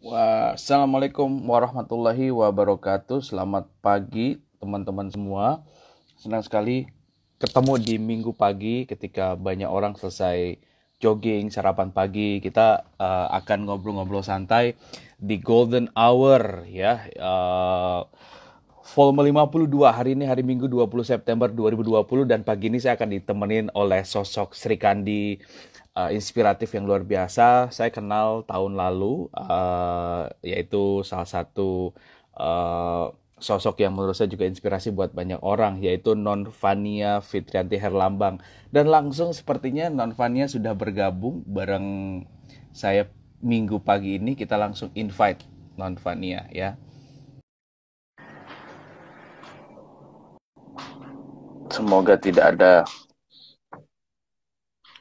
Assalamualaikum warahmatullahi wabarakatuh. Selamat pagi teman-teman semua. Senang sekali ketemu di minggu pagi ketika banyak orang selesai jogging, sarapan pagi. Kita akan ngobrol-ngobrol santai di Golden Hour ya. Volume 52 hari ini hari Minggu 20 September 2020 dan pagi ini saya akan ditemenin oleh sosok Sri Kandi inspiratif yang luar biasa. Saya kenal tahun lalu, yaitu salah satu uh, sosok yang menurut saya juga inspirasi buat banyak orang, yaitu Non Vania Fitrianti Herlambang. Dan langsung sepertinya Non Vania sudah bergabung bareng saya minggu pagi ini. Kita langsung invite Non Vania ya. Semoga tidak ada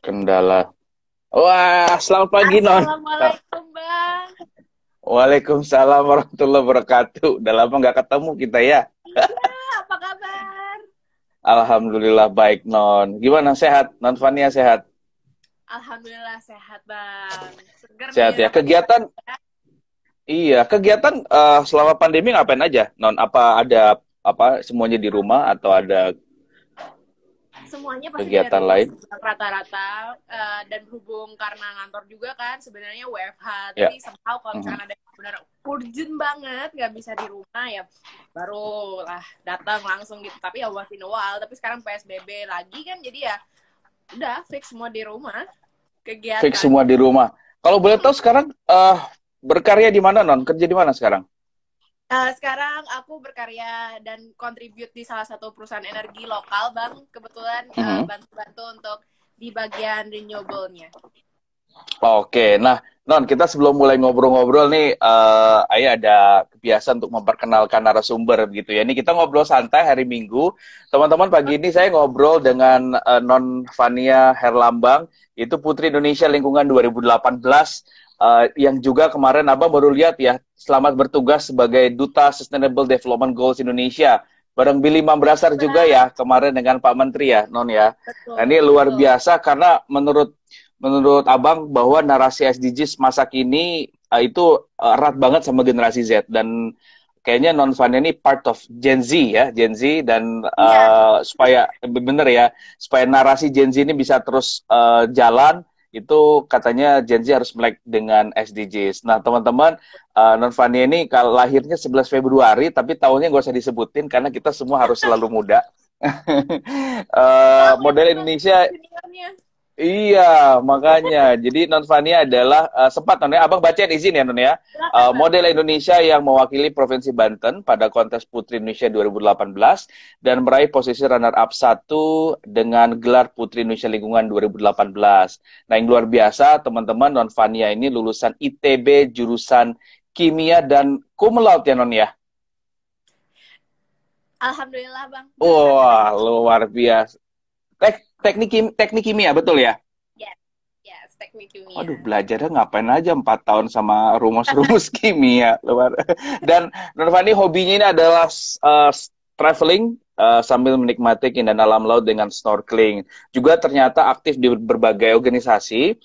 kendala. Wah, selamat pagi Non. Assalamualaikum Bang. Waalaikumsalam warahmatullahi wabarakatuh. Udah lama nggak ketemu kita ya. Iya, apa kabar? Alhamdulillah baik Non. Gimana sehat? Non Fania sehat? Alhamdulillah sehat Bang. Seger nih Sehat ya. dapat info. Kegiatan, iya. Kegiatan selama pandemi ngapain aja Non? Apa ada apa semuanya di rumah atau ada Semuanya pasti dari kegiatan rumah lain? sih, Bang, rata-rata. Dan berhubung karena ngantor juga kan sebenarnya WFH. Ya. Tapi somehow kalau Mhm. misalkan ada yang benar urgent banget nggak bisa di rumah ya baru lah datang langsung gitu. Tapi ya once in a while. Tapi sekarang PSBB lagi kan jadi ya udah fix semua di rumah Fix kegiatan. semua di rumah. Kalau boleh tahu sekarang berkarya di mana Non? Kerja di mana sekarang? Sekarang aku berkarya dan contribute di salah satu perusahaan energi lokal, Bang. Kebetulan Mhm. bantu-bantu untuk di bagian renewable-nya. Oke, nah Non, kita sebelum mulai ngobrol-ngobrol nih, Ayah ada kebiasaan untuk memperkenalkan narasumber gitu ya. Ini kita ngobrol santai hari Minggu. Teman-teman, pagi ini saya ngobrol dengan Non Vania Herlambang, itu Putri Indonesia Lingkungan 2018, yang juga kemarin Abang baru lihat ya, selamat bertugas sebagai Duta Sustainable Development Goals Indonesia. Bareng Billy Mambrasar juga Bang. ya, kemarin dengan Pak Menteri ya, Non ya. Nah, Betul, ini luar betul. biasa karena menurut Abang bahwa narasi SDGs masa kini itu erat banget sama generasi Z dan kayaknya Non Fania ini part of Gen Z ya, Gen Z dan Iya, supaya bener ya, supaya narasi Gen Z ini bisa terus jalan itu katanya Gen Z harus melek dengan SDGs. Nah, teman-teman, Non Fania ini kalau lahirnya 11 Februari tapi tahunnya nggak usah disebutin karena kita semua harus selalu muda. Bang yang Model Indonesia. junior-juniornya. Iya, makanya. Jadi Non Fania adalah sempat Non ya, Abang bacain izin ya Non ya. Silakan, Bang. Model Indonesia yang mewakili Provinsi Banten pada kontes Putri Indonesia 2018 dan meraih posisi runner up 1 dengan gelar Putri Indonesia Lingkungan 2018. Nah, yang luar biasa teman-teman, Non Fania ini lulusan ITB jurusan Kimia dan cum laude ya Non ya. Alhamdulillah, Bang. Jurusan Wah, teknik. luar biasa. Teknik kimia betul ya? Yes, yes, teknik Waduh, kimia. belajarnya ngapain aja 4 tahun sama rumus-rumus kimia. Luar. Dan Nurfani hobinya ini adalah traveling sambil menikmati keindahan alam laut dengan snorkeling. Juga ternyata aktif di berbagai organisasi.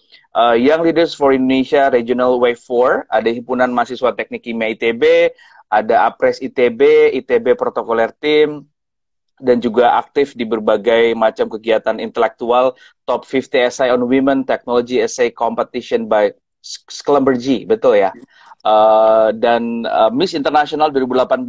Young Leaders for Indonesia Regional Wave 4, ada Himpunan Mahasiswa Teknik Kimia ITB, ada APRES ITB, ITB Protokoler Team, dan juga aktif di berbagai macam kegiatan intelektual Top 50 Essay on Women Technology Essay Competition by Schlumberger, betul ya? Dan Miss International 2018,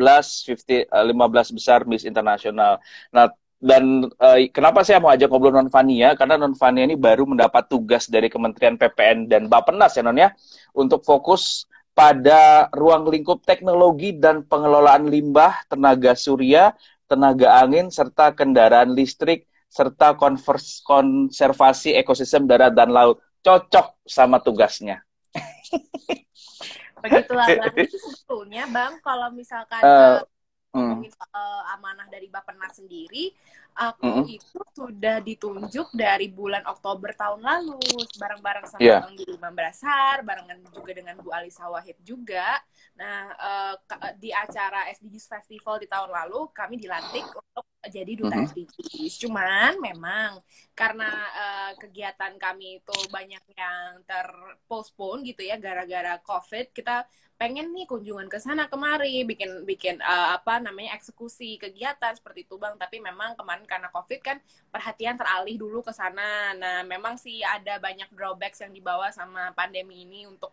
15 besar Miss International. Nah, dan kenapa saya mau ajak ngobrol Non Fania? Karena Non Fania ini baru mendapat tugas dari Kementerian PPN dan Bappenas ya Non ya, untuk fokus pada ruang lingkup teknologi dan pengelolaan limbah, tenaga surya, tenaga angin, serta kendaraan listrik, serta konservasi ekosistem darat dan laut. Cocok sama tugasnya. Begitulah, Bang. Itu sebetulnya, Bang, kalau misalkan uh, mm, ngomongin soal amanah dari Bappenas sendiri, aku mm, itu sudah ditunjuk dari bulan Oktober tahun lalu, bareng-bareng sama yeah. Bang Gili Mambrasar, barengan juga dengan Bu Alisa Wahid juga. Nah, di acara SDGs Festival di tahun lalu, kami dilantik untuk jadi duta SDGs. Cuman memang karena kegiatan kami itu banyak yang terpostpone gitu ya gara-gara COVID, kita pengen nih kunjungan ke sana kemari, bikin apa namanya eksekusi kegiatan seperti itu Bang. Tapi memang kemarin karena COVID kan perhatian teralih dulu ke sana. Nah, memang sih ada banyak drawbacks yang dibawa sama pandemi ini untuk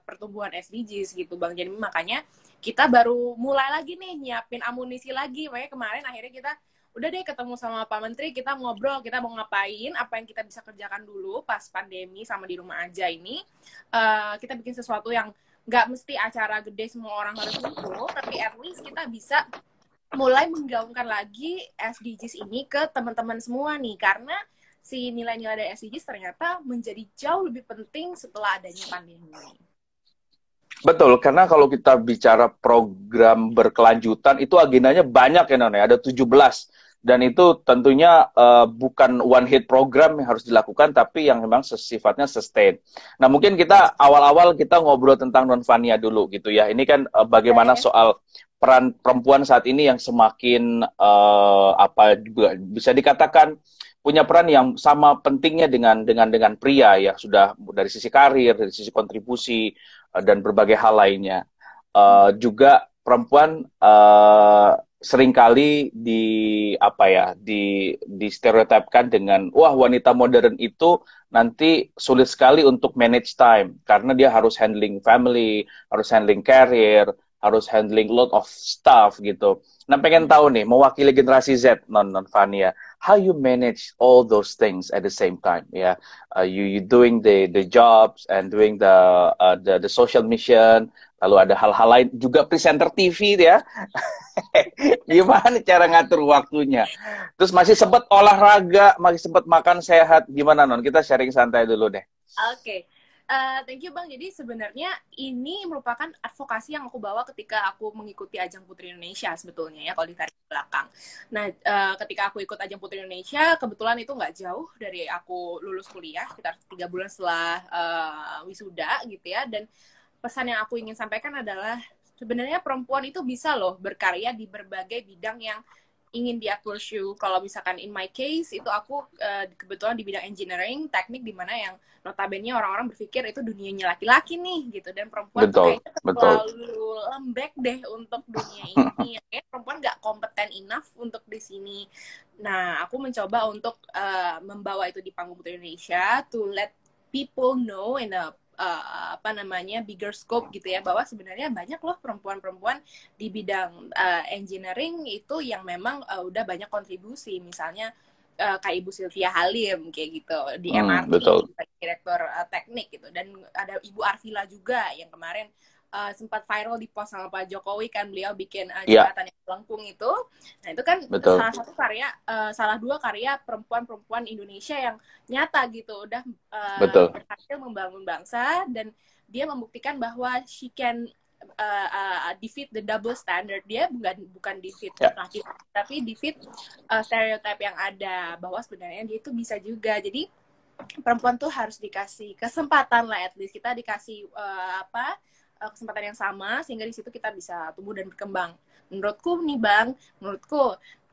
pertumbuhan SDGs gitu Bang. Jadi makanya kita baru mulai lagi nih nyiapin amunisi lagi. Makanya kemarin akhirnya kita udah deh ketemu sama Pak Menteri, kita ngobrol, kita mau ngapain, apa yang kita bisa kerjakan dulu pas pandemi sama di rumah aja ini. Kita bikin sesuatu yang nggak mesti acara gede semua orang harus ngumpul, tapi at least kita bisa mulai menggaungkan lagi SDGs ini ke teman-teman semua nih, karena si nilai-nilai dari SDGs ternyata menjadi jauh lebih penting setelah adanya pandemi. Betul, karena kalau kita bicara program berkelanjutan, itu agendanya banyak ya, Nona. Ada 17. Dan itu tentunya bukan one hit program yang harus dilakukan, tapi yang memang sifatnya sustain. Nah, mungkin kita awal-awal kita ngobrol tentang Nonvania dulu gitu ya. Ini kan bagaimana soal peran perempuan saat ini yang semakin apa juga bisa dikatakan punya peran yang sama pentingnya dengan pria ya, sudah dari sisi karir, dari sisi kontribusi dan berbagai hal lainnya. Juga perempuan seringkali di stereotipkan dengan wah, wanita modern itu nanti sulit sekali untuk manage time karena dia harus handling family, harus handling career, harus handling lot of stuff gitu. Nah, pengen tahu nih, mewakili generasi Z, Nonvania, how you manage all those things at the same time, ya? You doing the jobs and doing the social mission, lalu ada hal-hal lain juga presenter TV ya. Gimana cara ngatur waktunya? Terus masih sempat olahraga, masih sempat makan sehat, gimana Non? Kita sharing santai dulu deh. Oke. Thank you Bang. Jadi sebenarnya ini merupakan advokasi yang aku bawa ketika aku mengikuti ajang Putri Indonesia sebetulnya ya, kalau ditarik ke belakang. Nah, ketika aku ikut ajang Putri Indonesia, kebetulan itu nggak jauh dari aku lulus kuliah, sekitar 3 bulan setelah wisuda gitu ya. Dan pesan yang aku ingin sampaikan adalah sebenarnya perempuan itu bisa loh berkarya di berbagai bidang yang ingin dia pursue. Kalau misalkan in my case itu aku kebetulan di bidang engineering, teknik, di mana yang notabene orang-orang berpikir itu dunianya laki-laki nih gitu, dan perempuan tuh kayaknya terlalu lembek deh untuk dunia ini. Kayaknya perempuan nggak kompeten enough untuk di sini. Nah, aku mencoba untuk membawa itu di panggung Putri Indonesia to let people know in a bigger scope gitu ya, bahwa sebenarnya banyak loh perempuan-perempuan di bidang engineering itu yang memang udah banyak kontribusi, misalnya kayak Ibu Sylvia Halim kayak gitu di MRT, direktur teknik gitu, dan ada Ibu Arvila juga yang kemarin sempat viral di post sama Pak Jokowi kan, beliau bikin jembatan yang melengkung itu. Nah, itu kan salah dua karya perempuan-perempuan Indonesia yang nyata gitu, udah berhasil membangun bangsa, dan dia membuktikan bahwa she can defeat the double standard. Dia bukan defeat laki, tapi defeat stereotype yang ada, bahwa sebenarnya dia itu bisa juga. Jadi perempuan tuh harus dikasih kesempatan lah, at least kita dikasih kesempatan yang sama, sehingga di situ kita bisa tumbuh dan berkembang. Menurutku nih Bang,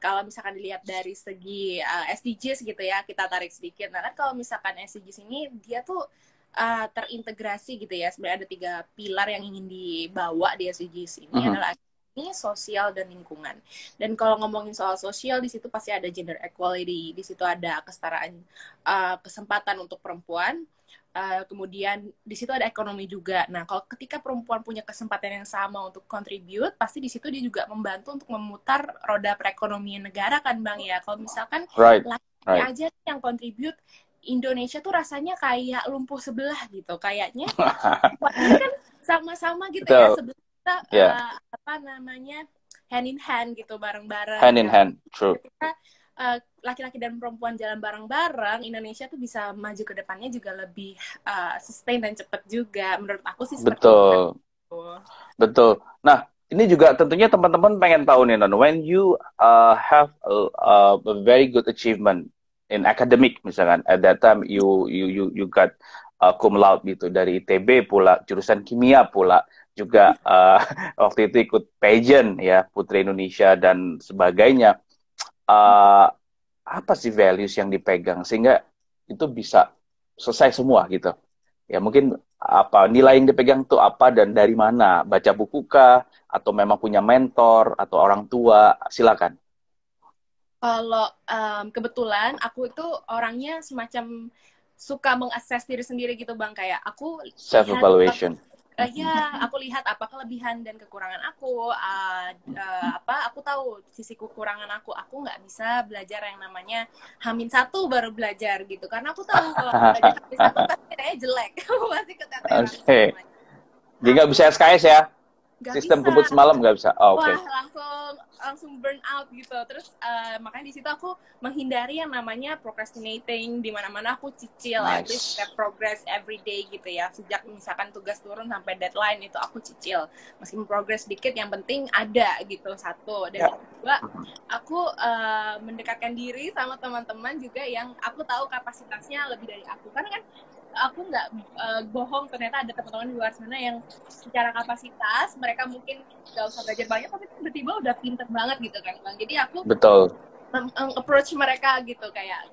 kalau misalkan dilihat dari segi SDGs gitu ya, kita tarik sedikit. Nah, kan kalau misalkan SDGs ini dia tuh terintegrasi gitu ya. Sebenarnya ada 3 pilar yang ingin dibawa di SDGs ini. Adalah ini, sosial, dan lingkungan. Dan kalau ngomongin soal sosial, di situ pasti ada gender equality, di situ ada kesetaraan kesempatan untuk perempuan. Kemudian di situ ada ekonomi juga. Nah, kalau ketika perempuan punya kesempatan yang sama untuk contribute, pasti di situ dia juga membantu untuk memutar roda perekonomian negara kan Bang ya. Kalau misalkan laki aja yang contribute, Indonesia tuh rasanya kayak lumpuh sebelah gitu. Kayaknya kan sama-sama gitu ya, sebelum kita hand in hand gitu, bareng-bareng. Hand in hand, true. Ketika laki-laki dan perempuan jalan bareng-bareng, Indonesia tuh bisa maju ke depannya juga lebih sustain dan cepat juga. Menurut aku sih seperti itu. Betul. Nah, ini juga tentunya teman-teman pengen tahu nih, Non, when you have a very good achievement in academic, misalkan at that time you got cum laude gitu dari ITB pula, jurusan kimia pula, juga waktu itu ikut pageant ya, Putri Indonesia dan sebagainya. uh, apa sih values yang dipegang sehingga itu bisa selesai semua gitu. Ya mungkin apa nilai yang dipegang tuh apa dan dari mana? Baca buku kah? Atau memang punya mentor atau orang tua? Silakan. Kalau kebetulan aku itu orangnya semacam suka mengakses diri sendiri gitu Bang, kayak aku Self lihat evaluation. ya aku lihat apa kelebihan dan kekurangan aku, apa aku tahu sisi kekurangan aku nggak bisa belajar yang namanya H-1 baru belajar gitu, karena aku tahu kalau aku belajar H-1 pasti kayaknya jelek. Aku pasti keteteran Oke. semuanya. Jadi nggak Aku bisa SKS ya? nggak Sistem bisa. kebut semalam nggak bisa? Oh, oke. Wah, langsung burn out gitu. Terus makanya di situ aku menghindari yang namanya procrastinating, di mana-mana aku cicil at least Nice. step progress every day gitu ya. Sejak misalkan tugas turun sampai deadline itu aku cicil. Meskipun progress dikit, yang penting ada gitu, satu. Dan yang kedua, aku mendekatkan diri sama teman-teman juga yang aku tahu kapasitasnya lebih dari aku. Karena kan aku nggak bohong, ternyata ada teman-teman di luar sana yang secara kapasitas mereka mungkin nggak usah belajar banyak tapi tiba-tiba udah pinter banget gitu kan Bang. Jadi aku Betul. approach mereka gitu, kayak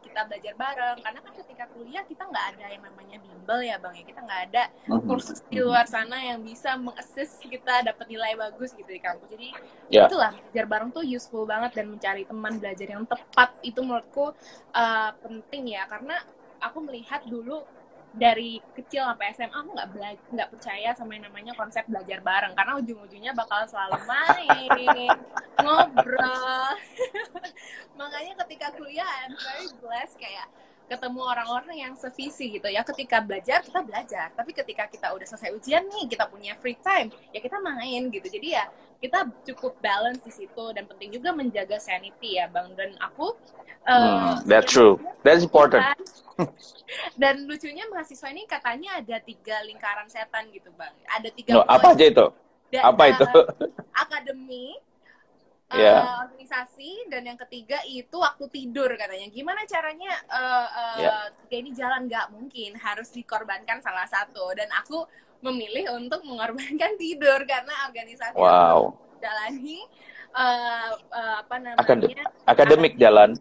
kita belajar bareng, karena kan ketika kuliah kita nggak ada yang namanya bimbel ya Bang ya, kita nggak ada kursus di luar sana yang bisa mengassist kita dapat nilai bagus gitu di kampus. Jadi itulah, belajar bareng tuh useful banget, dan mencari teman belajar yang tepat itu menurutku penting ya, karena aku melihat dulu dari kecil sampai SMA aku nggak percaya sama yang namanya konsep belajar bareng, karena ujung-ujungnya bakal selalu main, ngobrol. Makanya ketika kuliah I'm very blessed, kayak ketemu orang-orang yang sevisi gitu ya. Ketika belajar kita belajar, tapi ketika kita udah selesai ujian nih, kita punya free time ya kita main gitu. Jadi ya kita cukup balance di situ, dan penting juga menjaga sanity ya Bang. Dan aku that's true, that's important. Dan lucunya mahasiswa ini katanya ada 3 lingkaran setan gitu Bang. Ada 3 No, apa aja itu? Apa itu? Akademi, organisasi, dan yang ketiga itu waktu tidur katanya. Gimana caranya tiga ini jalan? Nggak mungkin, harus dikorbankan salah satu. Dan aku memilih untuk mengorbankan tidur, karena organisasi aku jalani apa namanya akademik jalan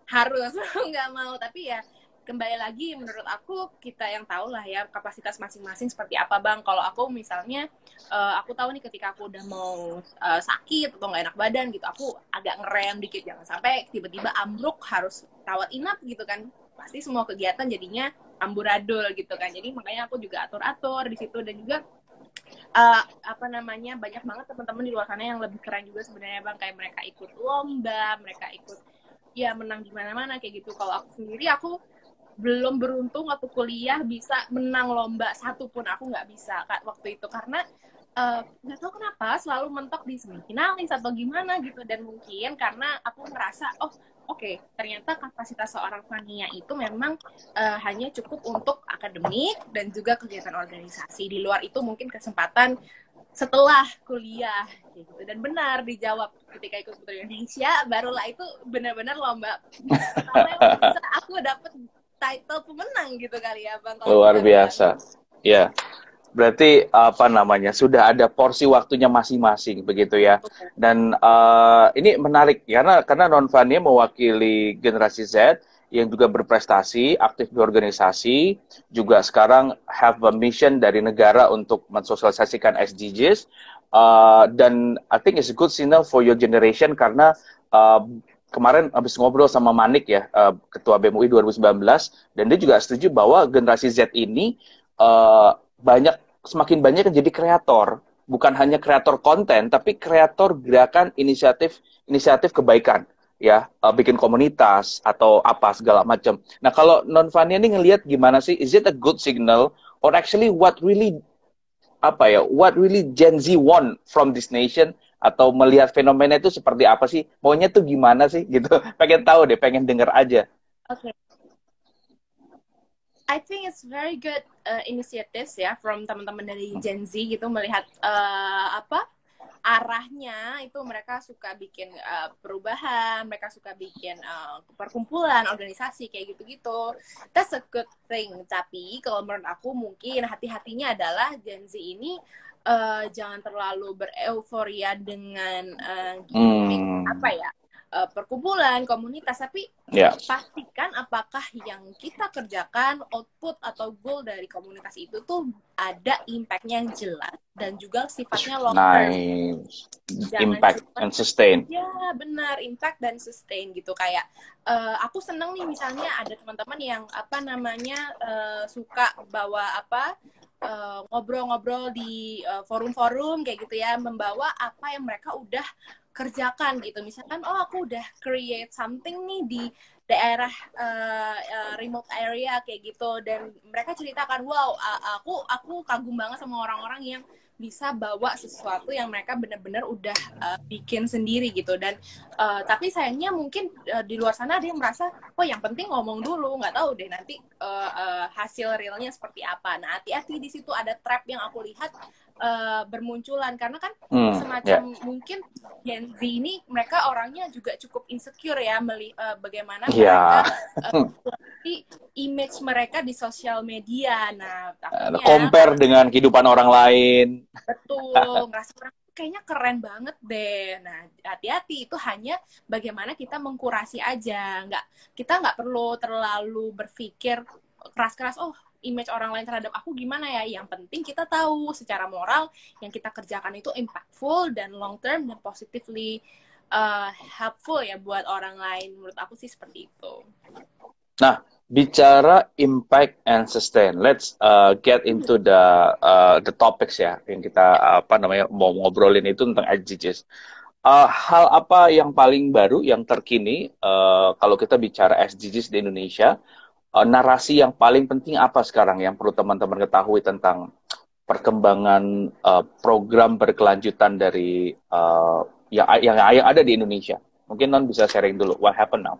harus nggak mau, tapi ya kembali lagi menurut aku kita yang tahu lah ya kapasitas masing-masing seperti apa Bang. Kalau aku misalnya aku tahu nih ketika aku udah mau sakit atau nggak enak badan gitu, aku agak ngerem dikit, jangan sampai tiba-tiba ambruk harus rawat inap gitu kan, pasti semua kegiatan jadinya amburadul gitu kan. Jadi makanya aku juga atur-atur di situ, dan juga apa namanya banyak banget teman-teman di luar sana yang lebih keren juga sebenarnya Bang, kayak mereka ikut lomba, mereka ikut ya menang di mana-mana kayak gitu. Kalau aku sendiri, aku belum beruntung waktu kuliah bisa menang lomba satupun, aku nggak bisa waktu itu, karena nggak tahu kenapa selalu mentok di semifinalis atau gimana gitu. Dan mungkin karena aku ngerasa oke, ternyata kapasitas seorang Fania itu memang hanya cukup untuk akademik dan juga kegiatan organisasi. Di luar itu mungkin kesempatan setelah kuliah gitu. Dan benar dijawab, ketika ikut Putri Indonesia barulah itu benar-benar lomba pertama yang bisa aku dapet title pemenang gitu kali ya Bang. Luar biasa. Ya. Berarti apa namanya sudah ada porsi waktunya masing-masing begitu ya. Dan ini menarik karena Non Fania mewakili generasi Z yang juga berprestasi, aktif di organisasi, juga sekarang have a mission dari negara untuk mensosialisasikan SDGs. Dan I think it's a good signal for your generation karena kemarin habis ngobrol sama Manik ya, Ketua BEM UI 2019, dan dia juga setuju bahwa generasi Z ini semakin banyak yang jadi kreator, bukan hanya kreator konten, tapi kreator gerakan inisiatif kebaikan, ya, bikin komunitas atau apa segala macam. Nah, kalau Non Fania ini ngelihat gimana sih? Is it a good signal or actually what really Gen Z want from this nation? Atau melihat fenomena itu seperti apa sih? Maunya tuh gimana sih? Gitu. Pengen tahu deh, pengen denger aja. Oke. I think it's very good initiatives ya from teman-teman dari Gen Z gitu, melihat arahnya itu mereka suka bikin perubahan, mereka suka bikin perkumpulan, organisasi kayak gitu-gitu. That's a good thing. Tapi kalau menurut aku mungkin hati-hatinya adalah Gen Z ini jangan terlalu bereuforia dengan gimmick, apa ya, perkumpulan, komunitas, tapi Ya. pastikan apakah yang kita kerjakan, output atau goal dari komunitas itu tuh ada impact-nya yang jelas dan juga sifatnya long term. Nice. Jangan Impact cuma, and sustain. ya benar, impact dan sustain gitu. Kayak aku seneng nih misalnya ada teman-teman yang apa namanya suka bawa apa ngobrol-ngobrol di forum-forum kayak gitu ya, membawa apa yang mereka udah kerjakan gitu. Misalkan, oh aku udah create something nih di daerah remote area kayak gitu, dan mereka ceritakan, wow, aku kagum banget sama orang-orang yang bisa bawa sesuatu yang mereka benar-benar udah bikin sendiri gitu. Dan tapi sayangnya mungkin di luar sana ada yang merasa, oh yang penting ngomong dulu, nggak tahu deh nanti hasil realnya seperti apa. Nah, hati-hati di situ, ada trap yang aku lihat bermunculan, karena kan semacam mungkin Gen Z ini mereka orangnya juga cukup insecure ya, bagaimana mereka image mereka di sosial media. Nah, takutnya compare dengan kehidupan orang lain. Betul, ngerasa orang kayaknya keren banget deh. Nah, hati-hati, itu hanya bagaimana kita mengkurasi aja. Kita nggak perlu terlalu berpikir keras-keras, oh image orang lain terhadap aku gimana ya. Yang penting kita tahu secara moral yang kita kerjakan itu impactful dan long term dan positively helpful ya buat orang lain. Menurut aku sih seperti itu. Nah, bicara impact and sustain, let's get into the topics ya yang kita mau ngobrolin itu tentang SDGs. Hal apa yang paling baru, yang terkini kalau kita bicara SDGs di Indonesia? Narasi yang paling penting apa sekarang yang perlu teman-teman ketahui tentang perkembangan program berkelanjutan dari yang ada di Indonesia? Mungkin Non bisa sharing dulu, what happened now?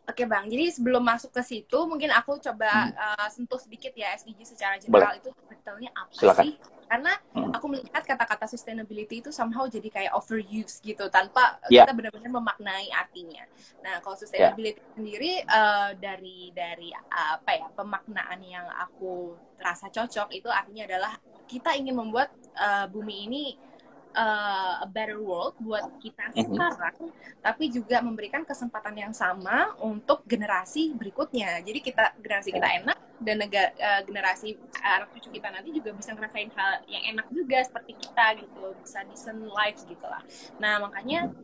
Oke Bang, jadi sebelum masuk ke situ, mungkin aku coba sentuh sedikit ya SDG secara general. Boleh. Itu sebetulnya apa Silakan. Sih? Karena aku melihat kata-kata sustainability itu somehow jadi kayak overuse gitu, tanpa kita benar-benar memaknai artinya. Nah, kalau sustainability sendiri dari apa ya, pemaknaan yang aku rasa cocok itu artinya adalah kita ingin membuat bumi ini a better world buat kita sekarang, tapi juga memberikan kesempatan yang sama untuk generasi berikutnya. Jadi generasi kita enak, dan generasi anak cucu kita nanti juga bisa ngerasain hal yang enak juga seperti kita gitu, bisa decent life gitu lah. Nah, makanya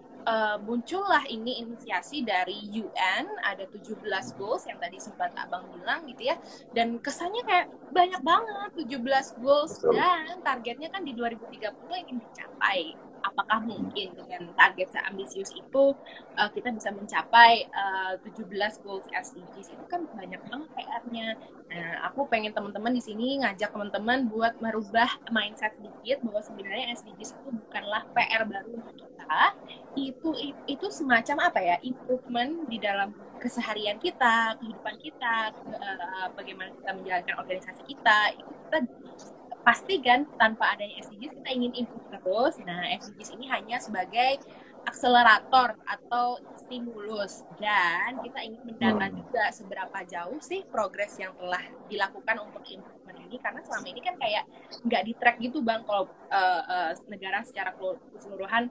muncullah ini inisiasi dari UN, ada 17 goals yang tadi sempat Abang bilang gitu ya, dan kesannya kayak banyak banget 17 goals. Betul. Dan targetnya kan di 2030 ingin dicapai. Apakah mungkin dengan target seambisius itu kita bisa mencapai 17 goals SDGs? Itu kan banyak banget PR-nya. Nah, aku pengen teman-teman di sini ngajak teman-teman buat merubah mindset sedikit bahwa sebenarnya SDGs itu bukanlah PR baru untuk kita. Itu semacam apa ya, improvement di dalam keseharian kita, kehidupan kita, bagaimana kita menjalankan organisasi kita. Itu kita pasti kan tanpa adanya SDGs kita ingin improve terus. Nah, SDGs ini hanya sebagai akselerator atau stimulus, dan kita ingin mendata juga seberapa jauh sih progres yang telah dilakukan untuk improvement ini, karena selama ini kan kayak nggak di track gitu Bang, kalau negara secara keseluruhan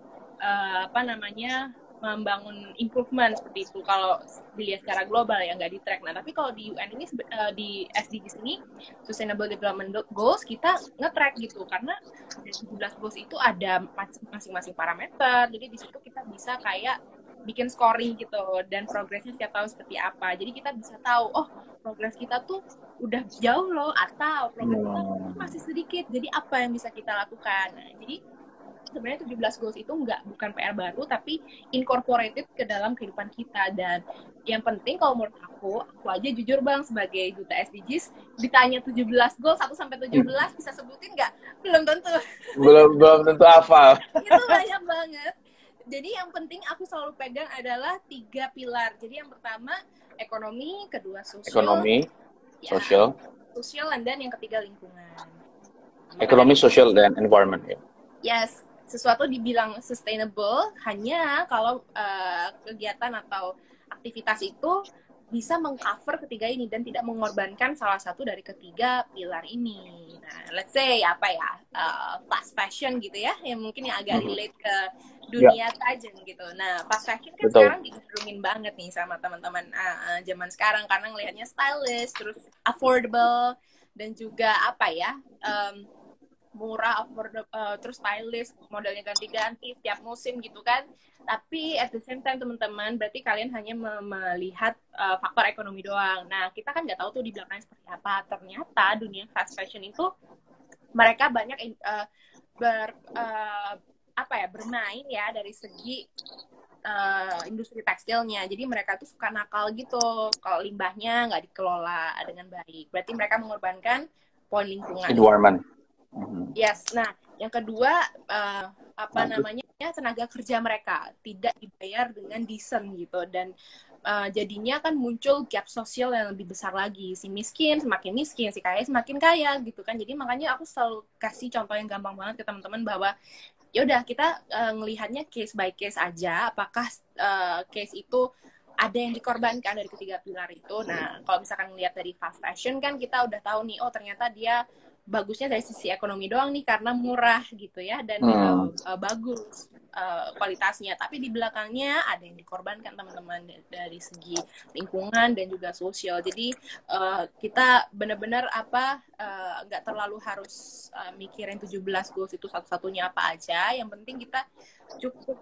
membangun improvement seperti itu. Kalau dilihat secara global ya nggak di track. Nah, tapi kalau di UN ini, di SDGs ini, Sustainable Development Goals, kita nge-track gitu, karena dari 17 goals itu ada masing-masing parameter. Jadi di situ kita bisa kayak bikin scoring gitu, dan progresnya setiap tahun seperti apa. Jadi kita bisa tahu, oh progres kita tuh udah jauh loh, atau progres kita masih sedikit. Jadi apa yang bisa kita lakukan? Nah, jadi sebenarnya 17 goals itu bukan PR baru, tapi incorporated ke dalam kehidupan kita. Dan yang penting kalau menurut aku aja jujur Bang, sebagai duta SDGs, ditanya 17 goals 1-17 bisa sebutin nggak? Belum tentu. Belum tentu hafal. Itu banyak banget. Jadi yang penting aku selalu pegang adalah 3 pilar. Jadi yang pertama ekonomi, kedua sosial, dan yang ketiga lingkungan. Ekonomi, sosial, dan environment ya. Yes. Sesuatu dibilang sustainable hanya kalau kegiatan atau aktivitas itu bisa mengcover ketiga ini dan tidak mengorbankan salah satu dari ketiga pilar ini. Nah, let's say apa ya, fast fast fashion gitu ya, yang mungkin yang agak relate ke Ya, dunia pageant gitu. Nah, fast fashion kan betul. sekarang digandrungin banget nih sama teman-teman zaman sekarang karena ngelihatnya stylish, terus affordable, dan juga apa ya, murah, affordable, terus stylish, modelnya ganti-ganti tiap musim gitu kan. Tapi at the same time teman-teman, berarti kalian hanya melihat faktor ekonomi doang. Nah, kita kan nggak tahu tuh di belakangnya seperti apa. Ternyata dunia fast fashion itu mereka banyak bermain ya dari segi industri tekstilnya. Jadi mereka tuh suka nakal gitu kalau limbahnya nggak dikelola dengan baik. Berarti mereka mengorbankan poin lingkungan. Environment. Yes. Nah, yang kedua tenaga kerja mereka tidak dibayar dengan decent gitu, dan jadinya kan muncul gap sosial yang lebih besar lagi. Si miskin semakin miskin, si kaya semakin kaya gitu kan. Jadi makanya aku selalu kasih contoh yang gampang banget ke teman-teman bahwa ya udah kita ngelihatnya case by case aja. Apakah case itu ada yang dikorbankan dari ketiga pilar itu. Nah, kalau misalkan ngelihat dari fast fashion kan kita udah tahu nih, oh ternyata dia bagusnya dari sisi ekonomi doang nih karena murah gitu ya, dan bagus kualitasnya, tapi di belakangnya ada yang dikorbankan teman-teman dari segi lingkungan dan juga sosial. Jadi kita benar-benar nggak terlalu harus mikirin 17 goals itu satu-satunya apa aja, yang penting kita cukup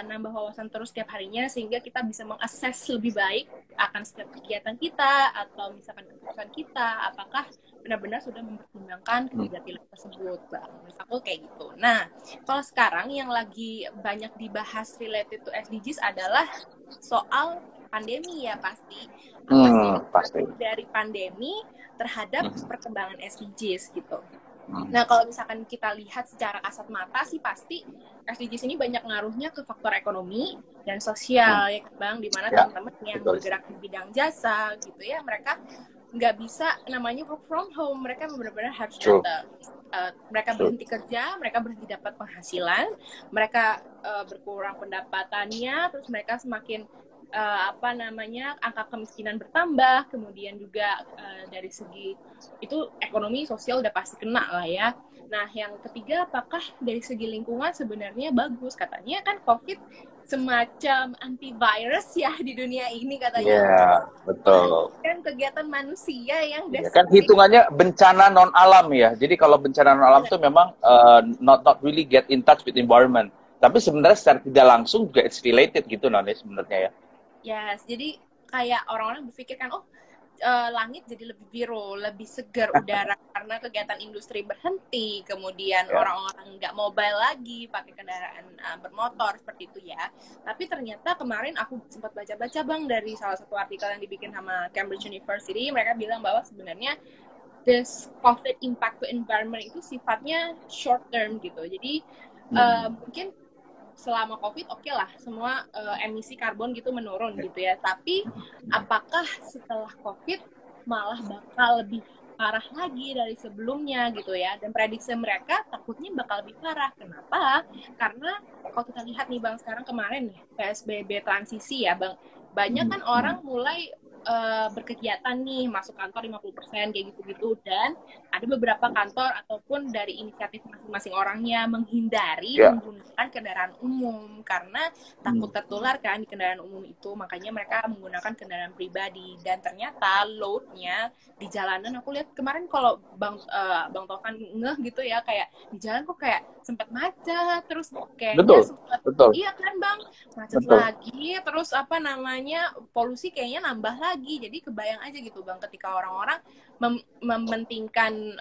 nambah wawasan terus setiap harinya sehingga kita bisa mengakses lebih baik akan setiap kegiatan kita atau misalkan keputusan kita apakah benar-benar sudah mempertimbangkan ketiga pilar tersebut, Bang. Menurut aku kayak gitu. Nah, kalau sekarang yang lagi banyak dibahas related to SDGs adalah soal pandemi ya pasti. Apa sih Pasti. dari pandemi terhadap perkembangan SDGs gitu. Nah, kalau misalkan kita lihat secara kasat mata sih pasti SDGs ini banyak ngaruhnya ke faktor ekonomi dan sosial ya Bang, dimana teman-teman yang bergerak di bidang jasa gitu ya, mereka nggak bisa namanya work from home, mereka benar-benar harus datang. Mereka berhenti kerja, mereka berhenti dapat penghasilan, mereka berkurang pendapatannya, terus mereka semakin angka kemiskinan bertambah, kemudian juga dari segi itu ekonomi sosial udah pasti kena lah ya. Nah, yang ketiga, apakah dari segi lingkungan sebenarnya bagus? Katanya kan COVID semacam antivirus ya di dunia ini katanya. Iya, betul. Kan kegiatan manusia yang kan hitungannya bencana non alam ya. Jadi kalau bencana non alam itu memang not really get in touch with environment. Tapi sebenarnya secara tidak langsung juga it's related gitu Noni sebenarnya ya. Yes, jadi kayak orang-orang berpikir kan, langit jadi lebih biru, lebih segar udara karena kegiatan industri berhenti, kemudian orang-orang nggak mobile lagi, pakai kendaraan bermotor seperti itu ya. Tapi ternyata kemarin aku sempat baca-baca Bang dari salah satu artikel yang dibikin sama Cambridge University, mereka bilang bahwa sebenarnya this COVID impact to environment itu sifatnya short term gitu. Jadi mungkin selama COVID oke lah semua emisi karbon gitu menurun gitu ya, tapi apakah setelah COVID malah bakal lebih parah lagi dari sebelumnya gitu ya, dan prediksi mereka takutnya bakal lebih parah. Kenapa? Karena kalau kita lihat nih Bang, sekarang kemarin nih PSBB transisi ya Bang, banyak kan orang mulai berkegiatan nih, masuk kantor 50% kayak gitu-gitu, dan ada beberapa kantor ataupun dari inisiatif masing-masing orangnya menghindari menggunakan kendaraan umum karena takut tertular kan di kendaraan umum itu, makanya mereka menggunakan kendaraan pribadi. Dan ternyata load-nya di jalanan, aku lihat kemarin kalau Bang Tovan ngeh gitu ya, kayak di jalan kok kayak sempat macet, terus kayaknya betul. Iya kan Bang, macet lagi, terus polusi kayaknya nambah lagi. Jadi kebayang aja gitu Bang, ketika orang-orang mementingkan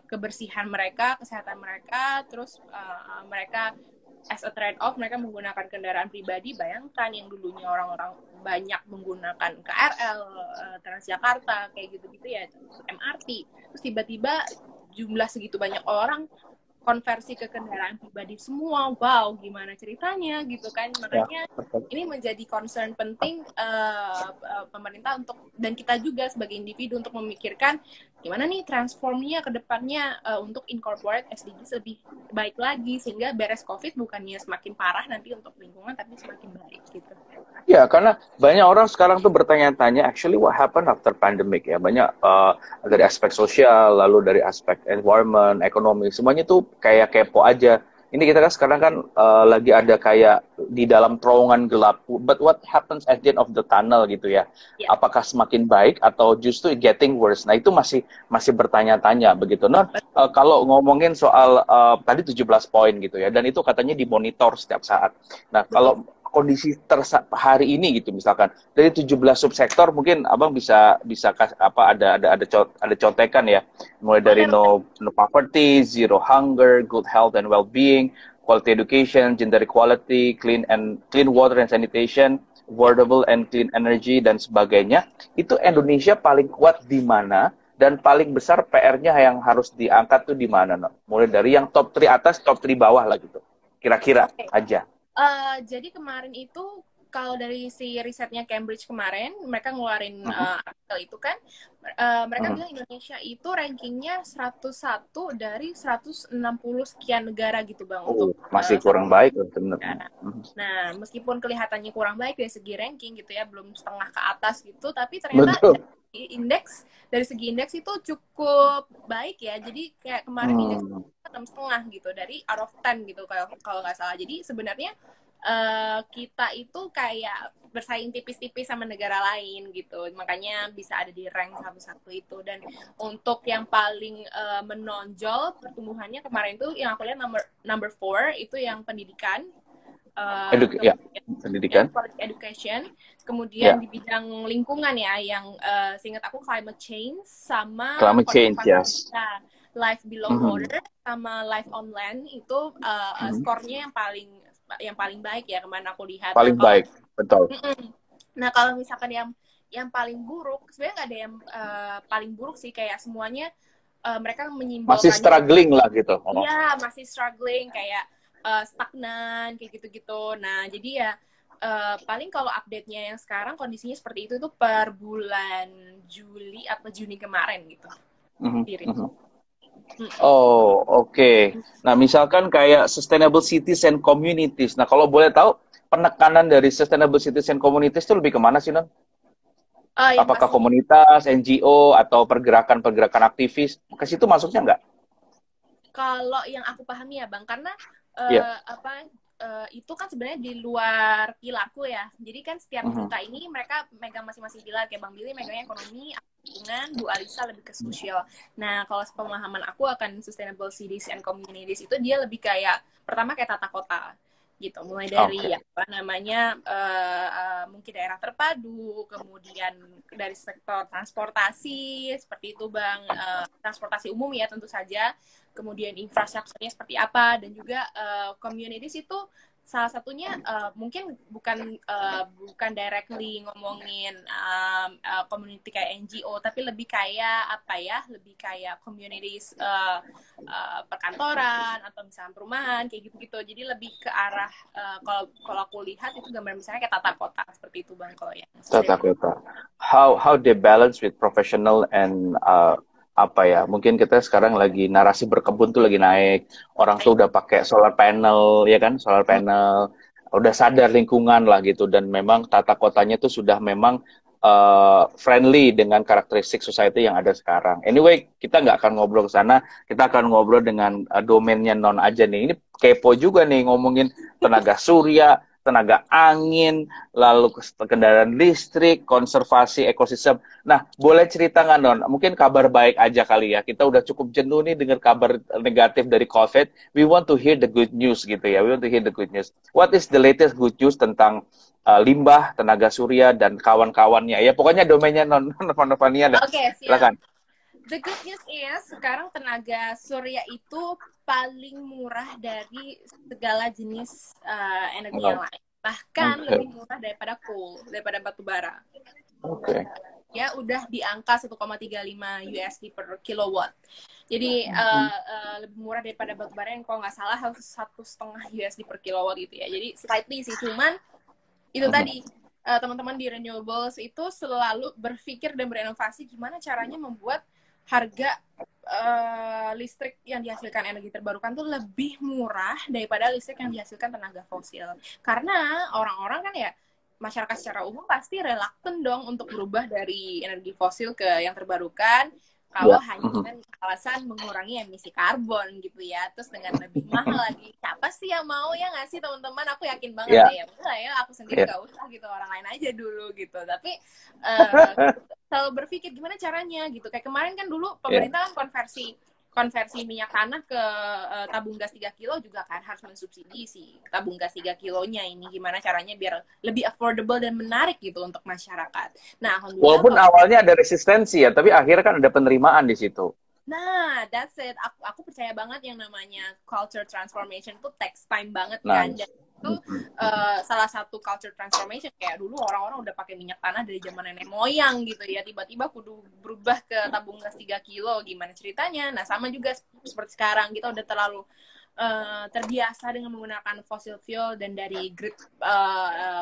kebersihan mereka, kesehatan mereka, terus mereka as a trade-off mereka menggunakan kendaraan pribadi. Bayangkan yang dulunya orang-orang banyak menggunakan KRL, Transjakarta, kayak gitu-gitu ya, MRT. Terus tiba-tiba jumlah segitu banyak orang konversi ke kendaraan pribadi semua. Wow, gimana ceritanya gitu kan. Makanya ini menjadi concern penting pemerintah untuk, dan kita juga sebagai individu untuk memikirkan gimana nih transformnya ke depannya untuk incorporate SDGs lebih baik lagi sehingga beres COVID bukannya semakin parah nanti untuk lingkungan, tapi semakin baik gitu. Ya, karena banyak orang sekarang tuh bertanya-tanya actually what happened after pandemic ya. Banyak dari aspek sosial, lalu dari aspek environment, ekonomi, semuanya tuh kayak kepo aja. Ini kita kan sekarang kan lagi ada kayak di dalam terowongan gelap. But what happens at the end of the tunnel gitu ya? Ya, Apakah semakin baik atau justru getting worse? Nah itu masih masih bertanya-tanya begitu. Nah kalau ngomongin soal tadi 17 poin gitu ya, dan itu katanya dimonitor setiap saat. Nah betul. kalau kondisi hari ini gitu misalkan dari 17 subsektor mungkin abang bisa apa ada contekan ya, mulai dari Boleh. no poverty, zero hunger, good health and well-being, quality education, gender equality, clean water and sanitation, Ya. affordable and clean energy dan sebagainya. Itu Indonesia paling kuat di mana dan paling besar PR-nya yang harus diangkat tuh di mana, no? Mulai dari yang top 3 atas, top 3 bawah lah gitu. Kira-kira Oke. aja. Jadi kemarin itu kalau dari si risetnya Cambridge kemarin, mereka ngeluarin Mhm, artikel itu kan, mereka mhm. bilang Indonesia itu rankingnya 101 dari 160 sekian negara gitu Bang Oh, untuk masih kurang baik loh sebenarnya. negara. Mhm. Nah, meskipun kelihatannya kurang baik dari segi ranking gitu ya, belum setengah ke atas gitu, tapi ternyata Betul. dari segi indeks itu cukup baik ya. Jadi kayak kemarin indeks Hmm. 6,5 gitu dari out of 10 gitu kalau kalau nggak salah. Jadi sebenarnya kita itu kayak bersaing tipis-tipis sama negara lain gitu, makanya bisa ada di rank satu-satu itu. Dan untuk yang paling menonjol pertumbuhannya kemarin tuh yang aku lihat number 4 itu yang pendidikan, Ya, kemudian ya pendidikan. quality education, kemudian Ya, di bidang lingkungan ya yang seingat aku climate change sama climate change, konservasi. yes. Nah, life below Mhm, water sama life on land itu mhm. skornya yang paling baik ya kemarin aku lihat. Nah Paling kalau baik, betul. misalkan yang paling buruk sebenarnya nggak ada yang paling buruk sih, kayak semuanya mereka Masih menyimbolkannya struggling lah gitu. Oh. iya masih struggling kayak stagnan kayak gitu-gitu. Nah jadi ya paling kalau update-nya yang sekarang kondisinya seperti itu tuh per bulan Juli atau Juni kemarin gitu. Mhm, Diri. mhm. Mm-mm. Oh, oke. Nah, misalkan kayak sustainable cities and communities. Nah, kalau boleh tahu penekanan dari sustainable cities and communities itu lebih kemana sih, Non? Yang Apakah pastinya komunitas, NGO, atau pergerakan-pergerakan aktivis? Ke situ masuknya nggak? kalau yang aku pahami ya Bang, karena Iya. itu kan sebenarnya di luar pilarku ya. Jadi kan setiap Mhm. duta ini mereka megang masing-masing pilar, kayak Bang Billy megangnya ekonomi, lingkungan, Bu Alisa lebih ke sosial. Nah, kalau pemahaman aku akan sustainable cities and communities itu dia lebih kayak pertama kayak tata kota gitu, mulai dari Oke. apa namanya mungkin daerah terpadu, kemudian dari sektor transportasi seperti itu Bang, transportasi umum ya tentu saja, kemudian infrastrukturnya seperti apa, dan juga communities itu salah satunya mungkin bukan directly ngomongin community kayak NGO, tapi lebih kayak apa ya, lebih kayak communities perkantoran atau misalnya perumahan kayak gitu-gitu. Jadi lebih ke arah kalau aku lihat itu gambar misalnya kayak tata kota seperti itu Bang kalau yang Tata sustainable. kota. How they balance with professional and apa ya? Mungkin kita sekarang lagi narasi berkebun tuh lagi naik. Orang tuh udah pakai solar panel, ya kan? Solar panel. Udah sadar lingkungan lah gitu. Dan memang tata kotanya tuh sudah memang friendly dengan karakteristik society yang ada sekarang. Anyway, kita nggak akan ngobrol ke sana. Kita akan ngobrol dengan domainnya Non aja nih. Ini kepo juga nih ngomongin tenaga surya, tenaga angin, lalu kendaraan listrik, konservasi ekosistem. Nah, boleh cerita nggak, Non? Mungkin kabar baik aja kali ya. Kita udah cukup jenuh nih dengan kabar negatif dari COVID. We want to hear the good news gitu ya. We want to hear the good news. What is the latest good news tentang limbah, tenaga surya, dan kawan-kawannya? Ya, pokoknya domainnya Non Novania dah. Oke, siap. Silakan. The good news is sekarang tenaga surya itu paling murah dari segala jenis energi yang Oh, lain. Bahkan oke. lebih murah daripada coal, daripada batu bara. Oke. Ya udah di angka 1,35 USD per kilowatt. Jadi lebih murah daripada batu bara yang kalau nggak salah harus 1,5 USD per kilowatt gitu ya. Jadi slightly sih, cuman itu tadi teman-teman di renewables itu selalu berpikir dan berinovasi gimana caranya membuat harga listrik yang dihasilkan energi terbarukan tuh lebih murah daripada listrik yang dihasilkan tenaga fosil. Karena orang-orang kan ya, masyarakat secara umum pasti reluctant dong untuk berubah dari energi fosil ke yang terbarukan. kalau Ya. hanya dengan alasan mengurangi emisi karbon gitu ya, terus dengan lebih mahal lagi. Siapa sih yang mau, ya nggak sih teman-teman? Aku yakin banget Ya. ya udah ya aku sendiri Ya. nggak usah gitu, orang lain aja dulu gitu. Tapi selalu berpikir gimana caranya gitu. Kayak kemarin kan dulu Ya. pemerintah kan konversi minyak tanah ke tabung gas 3 kilo juga kan harus mensubsidi si tabung gas 3 kilonya ini, gimana caranya biar lebih affordable dan menarik gitu untuk masyarakat. Nah, alhamdulillah Walaupun awalnya ada resistensi ya, tapi akhirnya kan ada penerimaan di situ. nah, that's it. Aku percaya banget yang namanya culture transformation itu takes time banget kan. Dan Nice. itu salah satu culture transformation. Kayak dulu orang-orang udah pakai minyak tanah dari zaman nenek moyang gitu ya. Tiba-tiba kudu berubah ke tabung gas 3 kilo. Gimana ceritanya? Nah, sama juga seperti sekarang. Kita udah terlalu terbiasa dengan menggunakan fossil fuel dan dari grid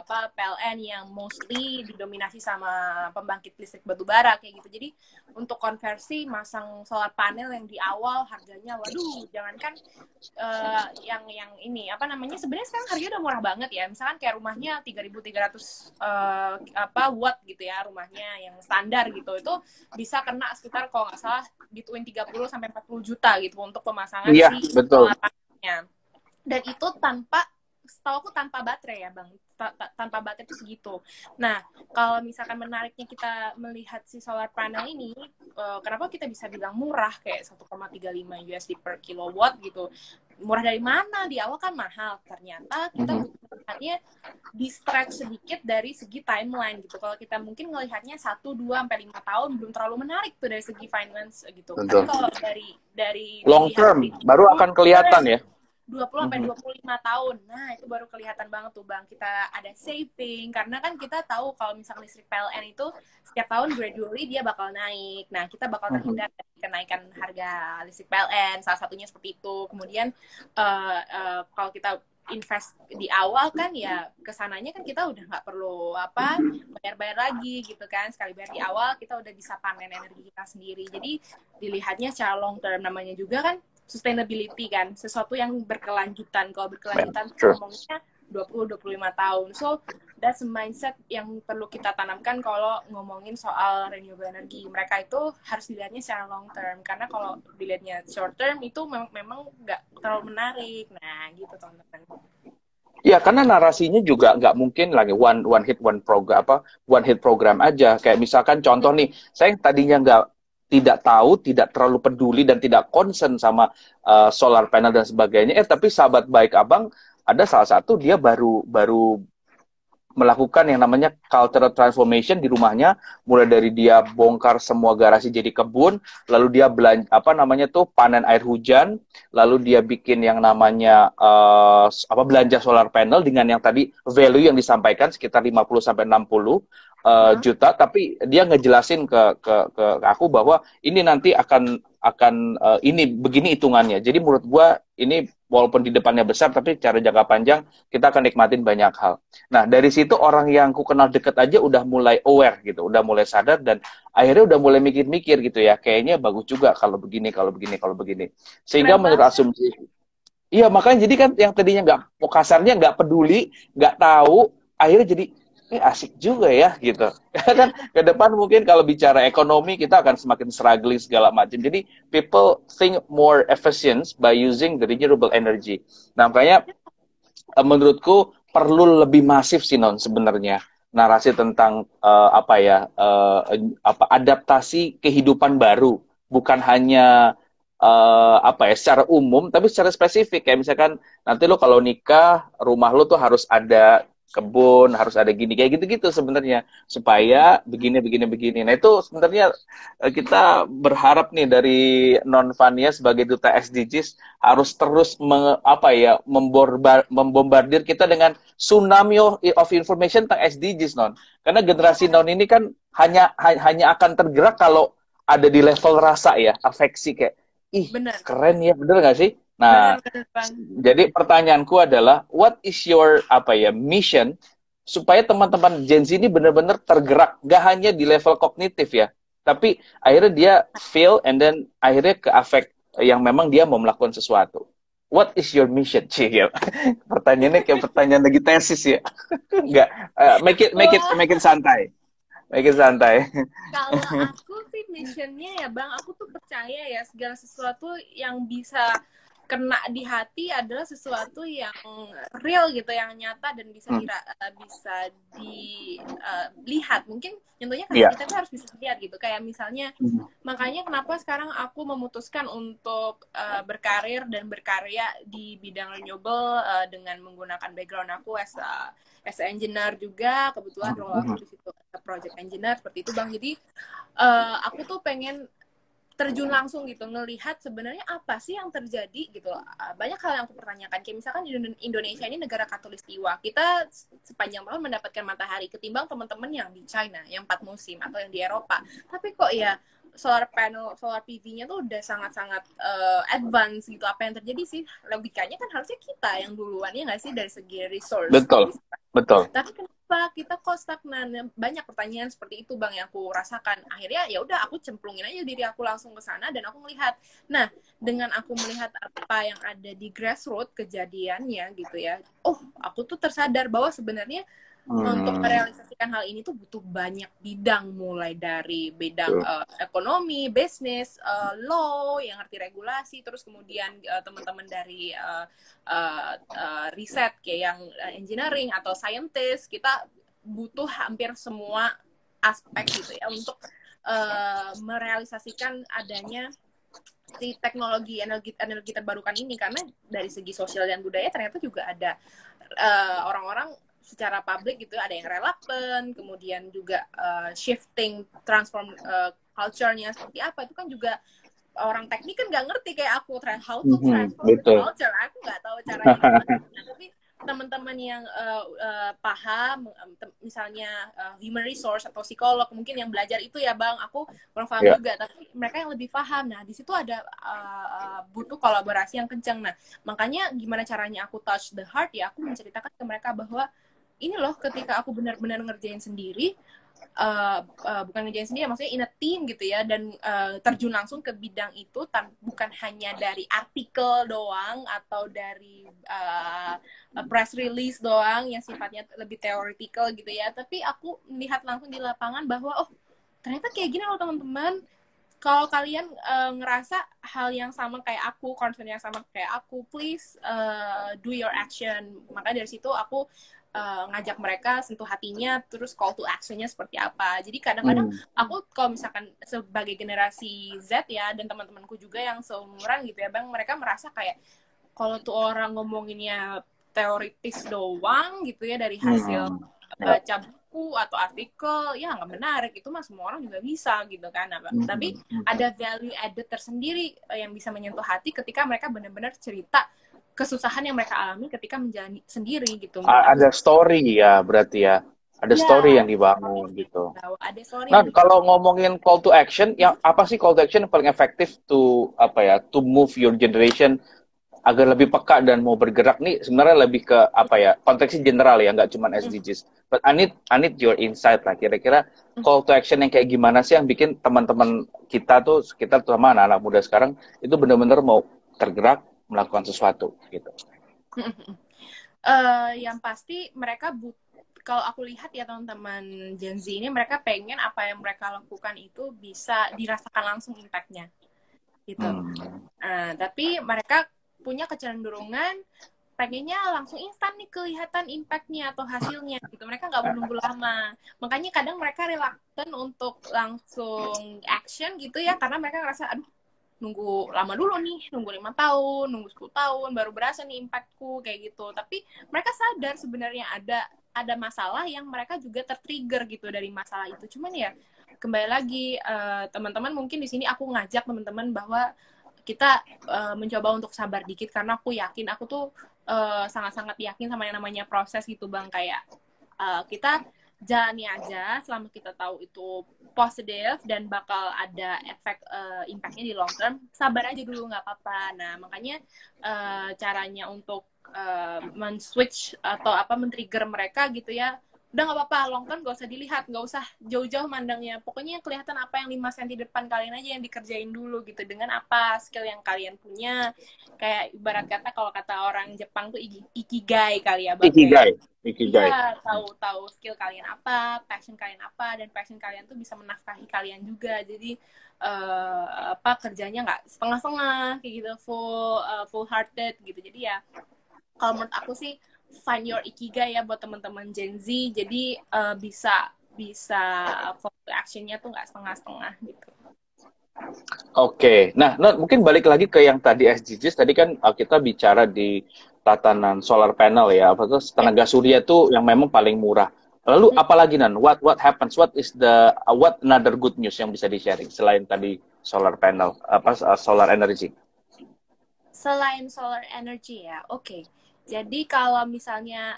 PLN yang mostly didominasi sama pembangkit listrik batu bara kayak gitu. Jadi untuk konversi masang solar panel yang di awal harganya waduh, jangankan yang ini apa namanya, sebenarnya sekarang harganya udah murah banget ya. Misalkan kayak rumahnya 3.300 watt gitu ya, rumahnya yang standar gitu, itu bisa kena sekitar kalau nggak salah between 30 sampai 40 juta gitu untuk pemasangan Iya, si betul. solar panelnya. Dan itu tanpa, setahu aku tanpa baterai ya Bang, tanpa baterai itu segitu. Nah, kalau misalkan menariknya kita melihat si solar panel ini, kenapa kita bisa bilang murah kayak 1,35 USD per kilowatt gitu. Murah dari mana? Di awal kan mahal. Ternyata kita melihatnya di stretch sedikit dari segi timeline gitu. Kalau kita mungkin ngelihatnya 1, 2, sampai 5 tahun belum terlalu menarik tuh dari segi finance gitu. Betul. Tapi kalau dari Long term baru akan kelihatan ya. 20 sampai 25 tahun. Nah, itu baru kelihatan banget tuh Bang. Kita ada saving karena kan kita tahu kalau misalkan listrik PLN itu setiap tahun gradually dia bakal naik. Nah, kita bakal terhindar dari kenaikan harga listrik PLN. Salah satunya seperti itu. Kemudian kalau kita invest di awal kan ya kesananya kan kita udah nggak perlu bayar-bayar lagi gitu kan. Sekali bayar di awal kita udah bisa panen energi kita sendiri. Jadi dilihatnya secara long term, namanya juga kan sustainability kan, sesuatu yang berkelanjutan. Kalau berkelanjutan ngomongnya 20-25 tahun. So, that's a mindset yang perlu kita tanamkan kalau ngomongin soal renewable energy. Mereka itu harus dilihatnya secara long term. Karena kalau dilihatnya short term itu memang nggak terlalu menarik. Nah, gitu teman-teman. Ya, karena narasinya juga nggak mungkin lagi one hit program aja. Kayak misalkan contoh nih, saya tadinya tidak tahu, tidak terlalu peduli dan tidak concern sama solar panel dan sebagainya. Tapi sahabat baik abang ada salah satu dia baru melakukan yang namanya cultural transformation di rumahnya, mulai dari dia bongkar semua garasi jadi kebun, lalu dia panen air hujan, lalu dia bikin yang namanya belanja solar panel dengan yang tadi value yang disampaikan sekitar 50 sampai 60 juta, tapi dia ngejelasin ke aku bahwa ini nanti akan ini begini hitungannya. Jadi menurut gua ini walaupun di depannya besar, tapi cara jangka panjang kita akan nikmatin banyak hal. Nah, dari situ orang yang ku kenal deket aja udah mulai aware gitu, udah mulai sadar dan akhirnya udah mulai mikir-mikir gitu ya. Kayaknya bagus juga kalau begini, kalau begini, kalau begini. Sehingga menurut asumsi, iya makanya jadi kan yang tadinya kasarnya nggak peduli, nggak tahu, akhirnya jadi asik juga ya gitu. Kan ke depan mungkin kalau bicara ekonomi kita akan semakin struggling segala macam. Jadi people think more efficient by using the renewable energy. Nah, makanya menurutku perlu lebih masif sih Non sebenarnya narasi tentang adaptasi kehidupan baru, bukan hanya secara umum tapi secara spesifik. Kayak misalkan nanti lo kalau nikah, rumah lo tuh harus ada kebun, harus ada gini, kayak gitu-gitu sebenarnya supaya begini. Nah itu sebenarnya kita berharap nih dari Non Vania sebagai duta SDGs harus terus membombardir kita dengan tsunami of information tentang SDGs Non. Karena generasi Non ini kan hanya akan tergerak kalau ada di level rasa ya, afeksi kayak keren ya, bener nggak sih? Nah, jadi pertanyaanku adalah, what is your mission supaya teman-teman Gen Z ini benar-benar tergerak, nggak hanya di level kognitif ya, tapi akhirnya dia feel and then akhirnya ke affect yang memang dia mau melakukan sesuatu. What is your mission? Pertanyaannya kayak pertanyaan lagi tesis ya. Nggak, make it santai. Make it santai. Kalau aku sih missionnya ya Bang, aku tuh percaya ya segala sesuatu yang bisa kena di hati adalah sesuatu yang real gitu, yang nyata dan bisa bisa dilihat. Mungkin contohnya ke hati, tapi harus bisa dilihat gitu. Kayak misalnya, makanya kenapa sekarang aku memutuskan untuk berkarir dan berkarya di bidang renewable dengan menggunakan background aku as engineer juga, kebetulan role aku di situ project engineer seperti itu Bang. Jadi aku tuh pengen terjun langsung gitu, ngelihat sebenarnya apa sih yang terjadi gitu. Banyak hal yang aku pertanyakan, kayak misalkan di Indonesia ini negara khatulistiwa, kita sepanjang tahun mendapatkan matahari ketimbang teman-teman yang di China, yang 4 musim, atau yang di Eropa. Tapi kok ya solar panel, solar PV-nya tuh udah sangat-sangat advance gitu. Apa yang terjadi sih? Logikanya kan harusnya kita yang duluan, ya nggak sih, dari segi resource. Betul. Tapi kenapa kita kok stagnan? Banyak pertanyaan seperti itu Bang yang aku rasakan. Akhirnya ya udah aku cemplungin aja diri aku langsung ke sana dan aku melihat. Nah, dengan aku melihat apa yang ada di grassroots kejadiannya gitu ya. Oh, aku tuh tersadar bahwa sebenarnya untuk merealisasikan hal ini tuh butuh banyak bidang, mulai dari bidang ekonomi, bisnis, law, yang ngerti regulasi, terus kemudian teman-teman dari riset kayak yang engineering atau scientist. Kita butuh hampir semua aspek gitu ya untuk merealisasikan adanya si teknologi energi terbarukan ini, karena dari segi sosial dan budaya ternyata juga ada orang-orang secara publik gitu, ada yang reluctant, kemudian juga shifting, transform culture-nya seperti apa, itu kan juga orang teknik kan nggak ngerti kayak aku, how to transform the culture, aku nggak tahu caranya gimana. Tapi teman-teman yang paham, misalnya human resource atau psikolog mungkin yang belajar itu ya Bang, aku kurang paham juga, tapi mereka yang lebih paham. Nah, di situ ada butuh kolaborasi yang kencang. Nah, makanya gimana caranya aku touch the heart ya, aku menceritakan ke mereka bahwa ini loh, ketika aku benar-benar ngerjain sendiri, bukan ngerjain sendiri, maksudnya in a team gitu ya, dan terjun langsung ke bidang itu, bukan hanya dari artikel doang atau dari press release doang yang sifatnya lebih theoretical gitu ya, tapi aku melihat langsung di lapangan bahwa oh ternyata kayak gini loh teman-teman. Kalau kalian ngerasa hal yang sama kayak aku, concern yang sama kayak aku, please do your action. Makanya dari situ aku ngajak mereka sentuh hatinya, terus call to actionnya seperti apa. Jadi kadang-kadang aku kalau misalkan sebagai generasi Z ya, dan teman-temanku juga yang seumuran gitu ya Bang, mereka merasa kayak kalau tuh orang ngomonginnya teoritis doang gitu ya, dari hasil baca buku atau artikel, ya nggak menarik, itu mah semua orang juga bisa gitu kan. Tapi ada value added tersendiri yang bisa menyentuh hati ketika mereka benar-benar cerita kesusahan yang mereka alami ketika menjalani sendiri gitu. Ada story ya, berarti ya. Ada story yang dibangun gitu. Ada story Nah, kalau ngomongin call to action, yang apa sih call to action yang paling efektif to move your generation agar lebih peka dan mau bergerak nih? Sebenarnya lebih ke konteksnya general ya, nggak cuma SDGs. But I need your insight lah. Kira-kira call to action yang kayak gimana sih yang bikin teman-teman kita terutama anak-anak muda sekarang itu benar-benar mau tergerak melakukan sesuatu gitu. Yang pasti mereka kalau aku lihat ya teman-teman Gen Z ini, mereka pengen apa yang mereka lakukan itu bisa dirasakan langsung impact-nya gitu. Tapi mereka punya kecenderungan pengennya langsung instan nih kelihatan impact-nya atau hasilnya gitu. Mereka nggak menunggu lama. Makanya kadang mereka reluctant untuk langsung action gitu ya, karena mereka ngerasa aduh nunggu lama dulu nih, nunggu 5 tahun, nunggu 10 tahun, baru berasa nih impactku, kayak gitu. Tapi mereka sadar sebenarnya ada masalah yang mereka juga tertrigger gitu dari masalah itu. Cuman ya, kembali lagi, teman-teman mungkin di sini aku ngajak teman-teman bahwa kita mencoba untuk sabar dikit, karena aku yakin, aku tuh sangat-sangat yakin sama yang namanya proses gitu Bang. Kayak kita jalani aja selama kita tahu itu positif dan bakal ada efek impact-nya di long term, sabar aja dulu, nggak apa-apa. Nah, makanya caranya untuk men-switch atau men-trigger mereka gitu ya, udah nggak apa-apa, long term gak usah dilihat, nggak usah jauh-jauh mandangnya, pokoknya yang kelihatan apa yang 5 cm depan kalian aja yang dikerjain dulu gitu, dengan apa skill yang kalian punya. Kayak ibarat kata, kalau kata orang Jepang tuh ikigai kali ya Bang ya. Ikigai. Ikigai. Iya, tahu skill kalian apa, passion kalian apa, dan passion kalian tuh bisa menafkahi kalian juga. Jadi apa, kerjanya nggak setengah-setengah kayak gitu, full hearted gitu. Jadi ya kalau menurut aku sih, find your ikigai ya buat teman-teman Gen Z. Jadi bisa call to actionnya tuh nggak setengah-setengah gitu. Oke, nah mungkin balik lagi ke yang tadi SDGs. Tadi kan kita bicara di tatanan solar panel ya, apa tuh tenaga surya tuh yang memang paling murah. Lalu apalagi Nan? What happens? What is the what another good news yang bisa di-sharing selain tadi solar panel, apa solar energy? Selain solar energy ya, oke. Jadi kalau misalnya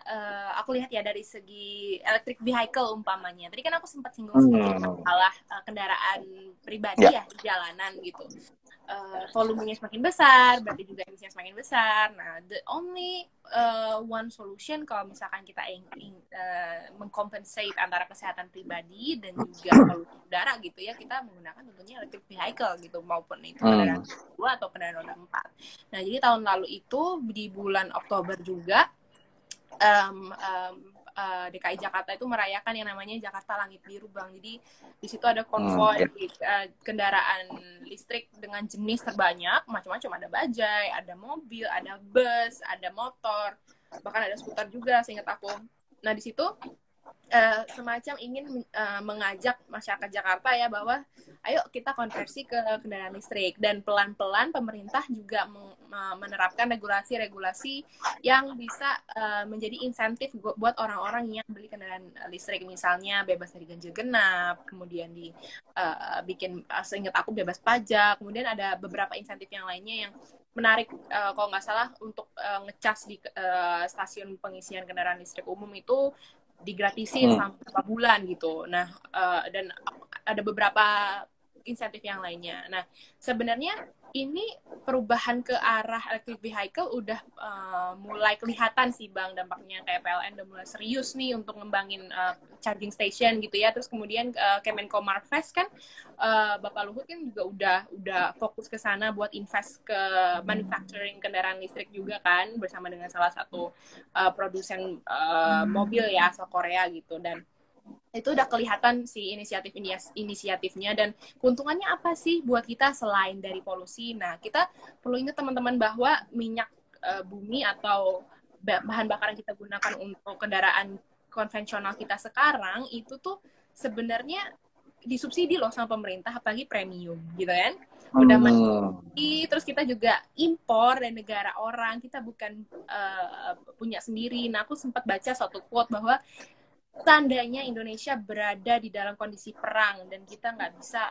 aku lihat ya dari segi electric vehicle umpamanya. Tadi kan aku sempat singgung sedikit masalah kendaraan pribadi ya di jalanan gitu. Volumenya semakin besar, berarti juga emisinya semakin besar. Nah, the only one solution kalau misalkan kita ingin mengcompensate antara kesehatan pribadi dan juga polusi udara gitu ya, kita menggunakan tentunya electric vehicle gitu, maupun itu kendaraan dua atau kendaraan roda 4. Nah, jadi tahun lalu itu di bulan Oktober juga DKI Jakarta itu merayakan yang namanya Jakarta Langit Biru, Bang. Jadi di situ ada konvoy kendaraan listrik dengan jenis terbanyak, macam-macam, ada bajai, ada mobil, ada bus, ada motor, bahkan ada skuter juga seingat aku. Nah, di situ semacam ingin mengajak masyarakat Jakarta ya, bahwa ayo kita konversi ke kendaraan listrik, dan pelan-pelan pemerintah juga menerapkan regulasi-regulasi yang bisa menjadi insentif buat orang-orang yang beli kendaraan listrik, misalnya bebas dari ganjil genap, kemudian bikin seingat aku bebas pajak, kemudian ada beberapa insentif yang lainnya yang menarik. Kalau nggak salah untuk ngecas di stasiun pengisian kendaraan listrik umum itu digratisin selama beberapa bulan gitu. Nah, dan ada beberapa insentif yang lainnya. Nah, sebenarnya ini perubahan ke arah electric vehicle udah mulai kelihatan sih Bang, dampaknya. Kayak PLN udah mulai serius nih untuk ngembangin charging station gitu ya. Terus kemudian Kemenko Marves kan, Bapak Luhut kan juga udah fokus ke sana buat invest ke manufacturing kendaraan listrik juga kan, bersama dengan salah satu produsen mobil ya asal Korea gitu. Dan itu udah kelihatan sih inisiatifnya, dan keuntungannya apa sih buat kita selain dari polusi. Nah, kita perlu ingat teman-teman bahwa minyak bumi atau bahan bakar yang kita gunakan untuk kendaraan konvensional kita sekarang itu tuh sebenarnya disubsidi loh sama pemerintah, apalagi premium gitu kan. Udah mati, terus kita juga impor dari negara orang, kita bukan punya sendiri. Nah, aku sempat baca suatu quote bahwa tandanya Indonesia berada di dalam kondisi perang dan kita nggak bisa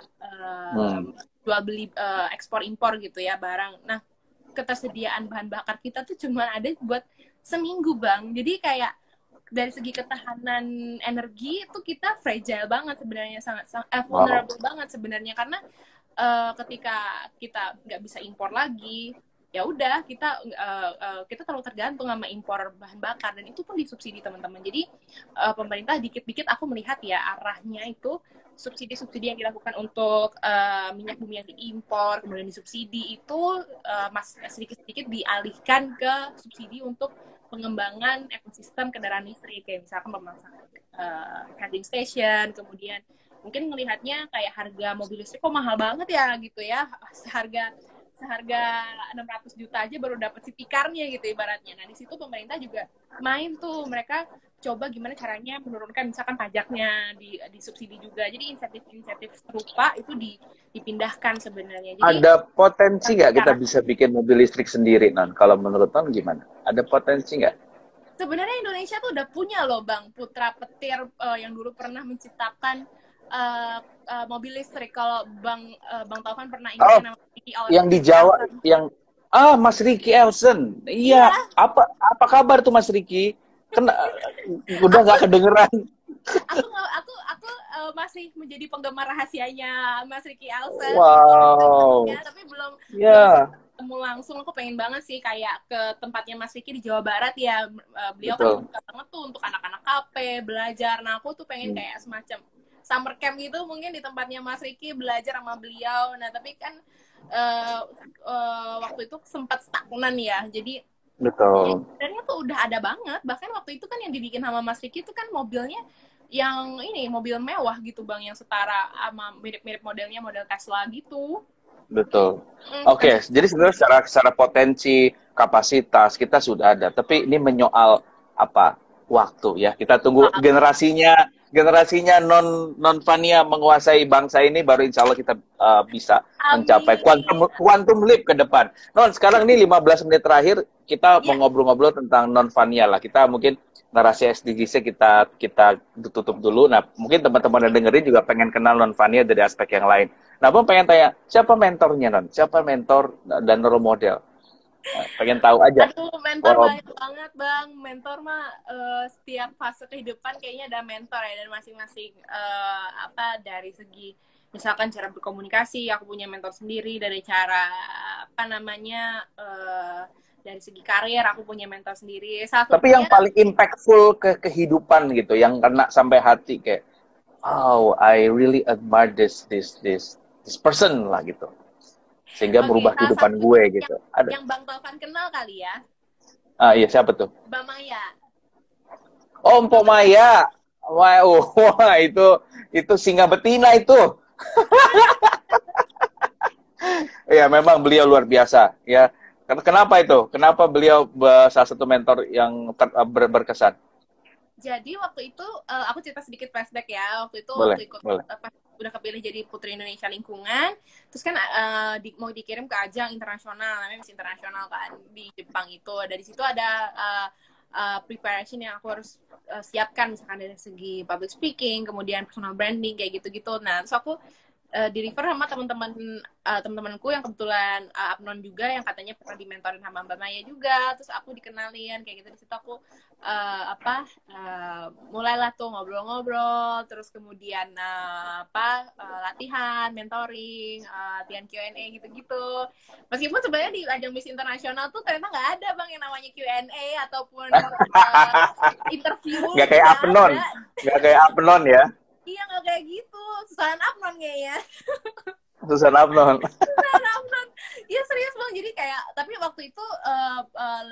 jual beli ekspor impor gitu ya barang. Nah, ketersediaan bahan bakar kita tuh cuma ada buat seminggu Bang. Jadi kayak dari segi ketahanan energi itu kita fragile banget sebenarnya, sangat vulnerable banget sebenarnya, karena ketika kita nggak bisa impor lagi, ya udah kita terlalu tergantung sama impor bahan bakar, dan itu pun disubsidi teman-teman. Jadi pemerintah dikit-dikit aku melihat ya arahnya itu subsidi-subsidi yang dilakukan untuk minyak bumi yang diimpor kemudian disubsidi itu sedikit-sedikit dialihkan ke subsidi untuk pengembangan ekosistem kendaraan listrik, kayak misalkan pemasangan charging station. Kemudian mungkin melihatnya kayak harga mobil listrik kok mahal banget ya gitu ya, seharga 600 juta aja baru dapat city car-nya gitu ibaratnya. Nah, di situ pemerintah juga main tuh, mereka coba gimana caranya menurunkan misalkan pajaknya, disubsidi juga. Jadi insentif-insentif serupa itu dipindahkan sebenarnya. Jadi ada potensi nggak kita bisa bikin mobil listrik sendiri, Non? Kalau menurut Non gimana? Ada potensi nggak? Sebenarnya Indonesia tuh udah punya loh Bang, putra petir yang dulu pernah menciptakan mobil listrik. Kalau Bang Taufan pernah ingat nama Ricky Elson, yang di Jawa yang Mas Ricky Elson. Iya. Apa kabar tuh Mas Ricky? Udah nggak kedengeran. Aku masih menjadi penggemar rahasianya Mas Ricky Elson. Wow. Tapi belum ketemu langsung, aku pengen banget sih kayak ke tempatnya Mas Riki di Jawa Barat ya. Beliau kan Betul. suka banget tuh untuk anak-anak KP belajar. Nah aku tuh pengen Hmm. kayak semacam summer camp gitu mungkin di tempatnya Mas Riki belajar sama beliau. Nah tapi kan waktu itu sempat stagnan ya. Jadi ya Betul. sebenarnya tuh udah ada banget. Bahkan waktu itu kan yang dibikin sama Mas Riki itu kan mobilnya yang ini mobil mewah gitu Bang, yang setara sama mirip-mirip modelnya model Tesla gitu. Betul. Bukan Oke, sih. jadi sebenarnya secara potensi, kapasitas kita sudah ada, tapi ini menyoal apa? Waktu ya. Kita tunggu generasinya non Fania menguasai bangsa ini, baru insya Allah kita bisa mencapai Amin. quantum leap ke depan. Non, sekarang ini 15 menit terakhir kita mau Ya, ngobrol-ngobrol tentang non Fania lah. Kita mungkin narasi SDGs kita tutup dulu. Nah, mungkin teman-teman yang dengerin juga pengen kenal non Fania dari aspek yang lain. Nah, Bang pengen tanya, siapa mentornya, Non? Siapa mentor dan role model? Pengen tahu aja. aduh mentor Oh, banyak banget Bang. Mentor mah setiap fase kehidupan kayaknya ada mentor ya, dan masing-masing apa dari segi misalkan cara berkomunikasi, aku punya mentor sendiri. Dari cara apa namanya dari segi karir aku punya mentor sendiri. Salah tapi yang satunya paling impactful ke kehidupan gitu, yang kena sampai hati kayak, oh, I really admire this person lah gitu. Sehingga oke, merubah salah kehidupan satunya gue gitu. Ada. yang Bang Taufan kenal kali ya, Ah, iya, siapa tuh? Mbak Maya. Oh, Mpok Mbak Maya. Maya. Wah, wah, itu singa betina itu. Ya, memang beliau luar biasa ya. Kenapa itu? Kenapa beliau salah satu mentor yang berkesan? Jadi waktu itu aku cerita sedikit flashback ya. Waktu Boleh, ikut boleh. pas udah kepilih jadi Putri Indonesia Lingkungan, terus kan mau dikirim ke ajang internasional, namanya Miss Internasional kan di Jepang itu. Dari situ ada preparation yang aku harus siapkan, misalkan dari segi public speaking, kemudian personal branding kayak gitu-gitu. Nah, terus aku di refer sama teman-temanku yang kebetulan abnon juga, yang katanya pernah dimentorin sama Mbak Maya juga. Terus aku dikenalin kayak gitu. Di situ aku mulailah tuh ngobrol-ngobrol, terus kemudian latihan mentoring, latihan Q&A gitu-gitu. Meskipun sebenarnya di ajang Miss Internasional tuh ternyata nggak ada Bang yang namanya Q&A ataupun interview, Nggak tuh kayak nggak Apnon. ada. Nggak kayak Apnon ya. Iya, nggak kayak gitu, susahan abnon kayaknya. Susan Apnon. Susahan abnon. Iya serius Bang, jadi kayak tapi waktu itu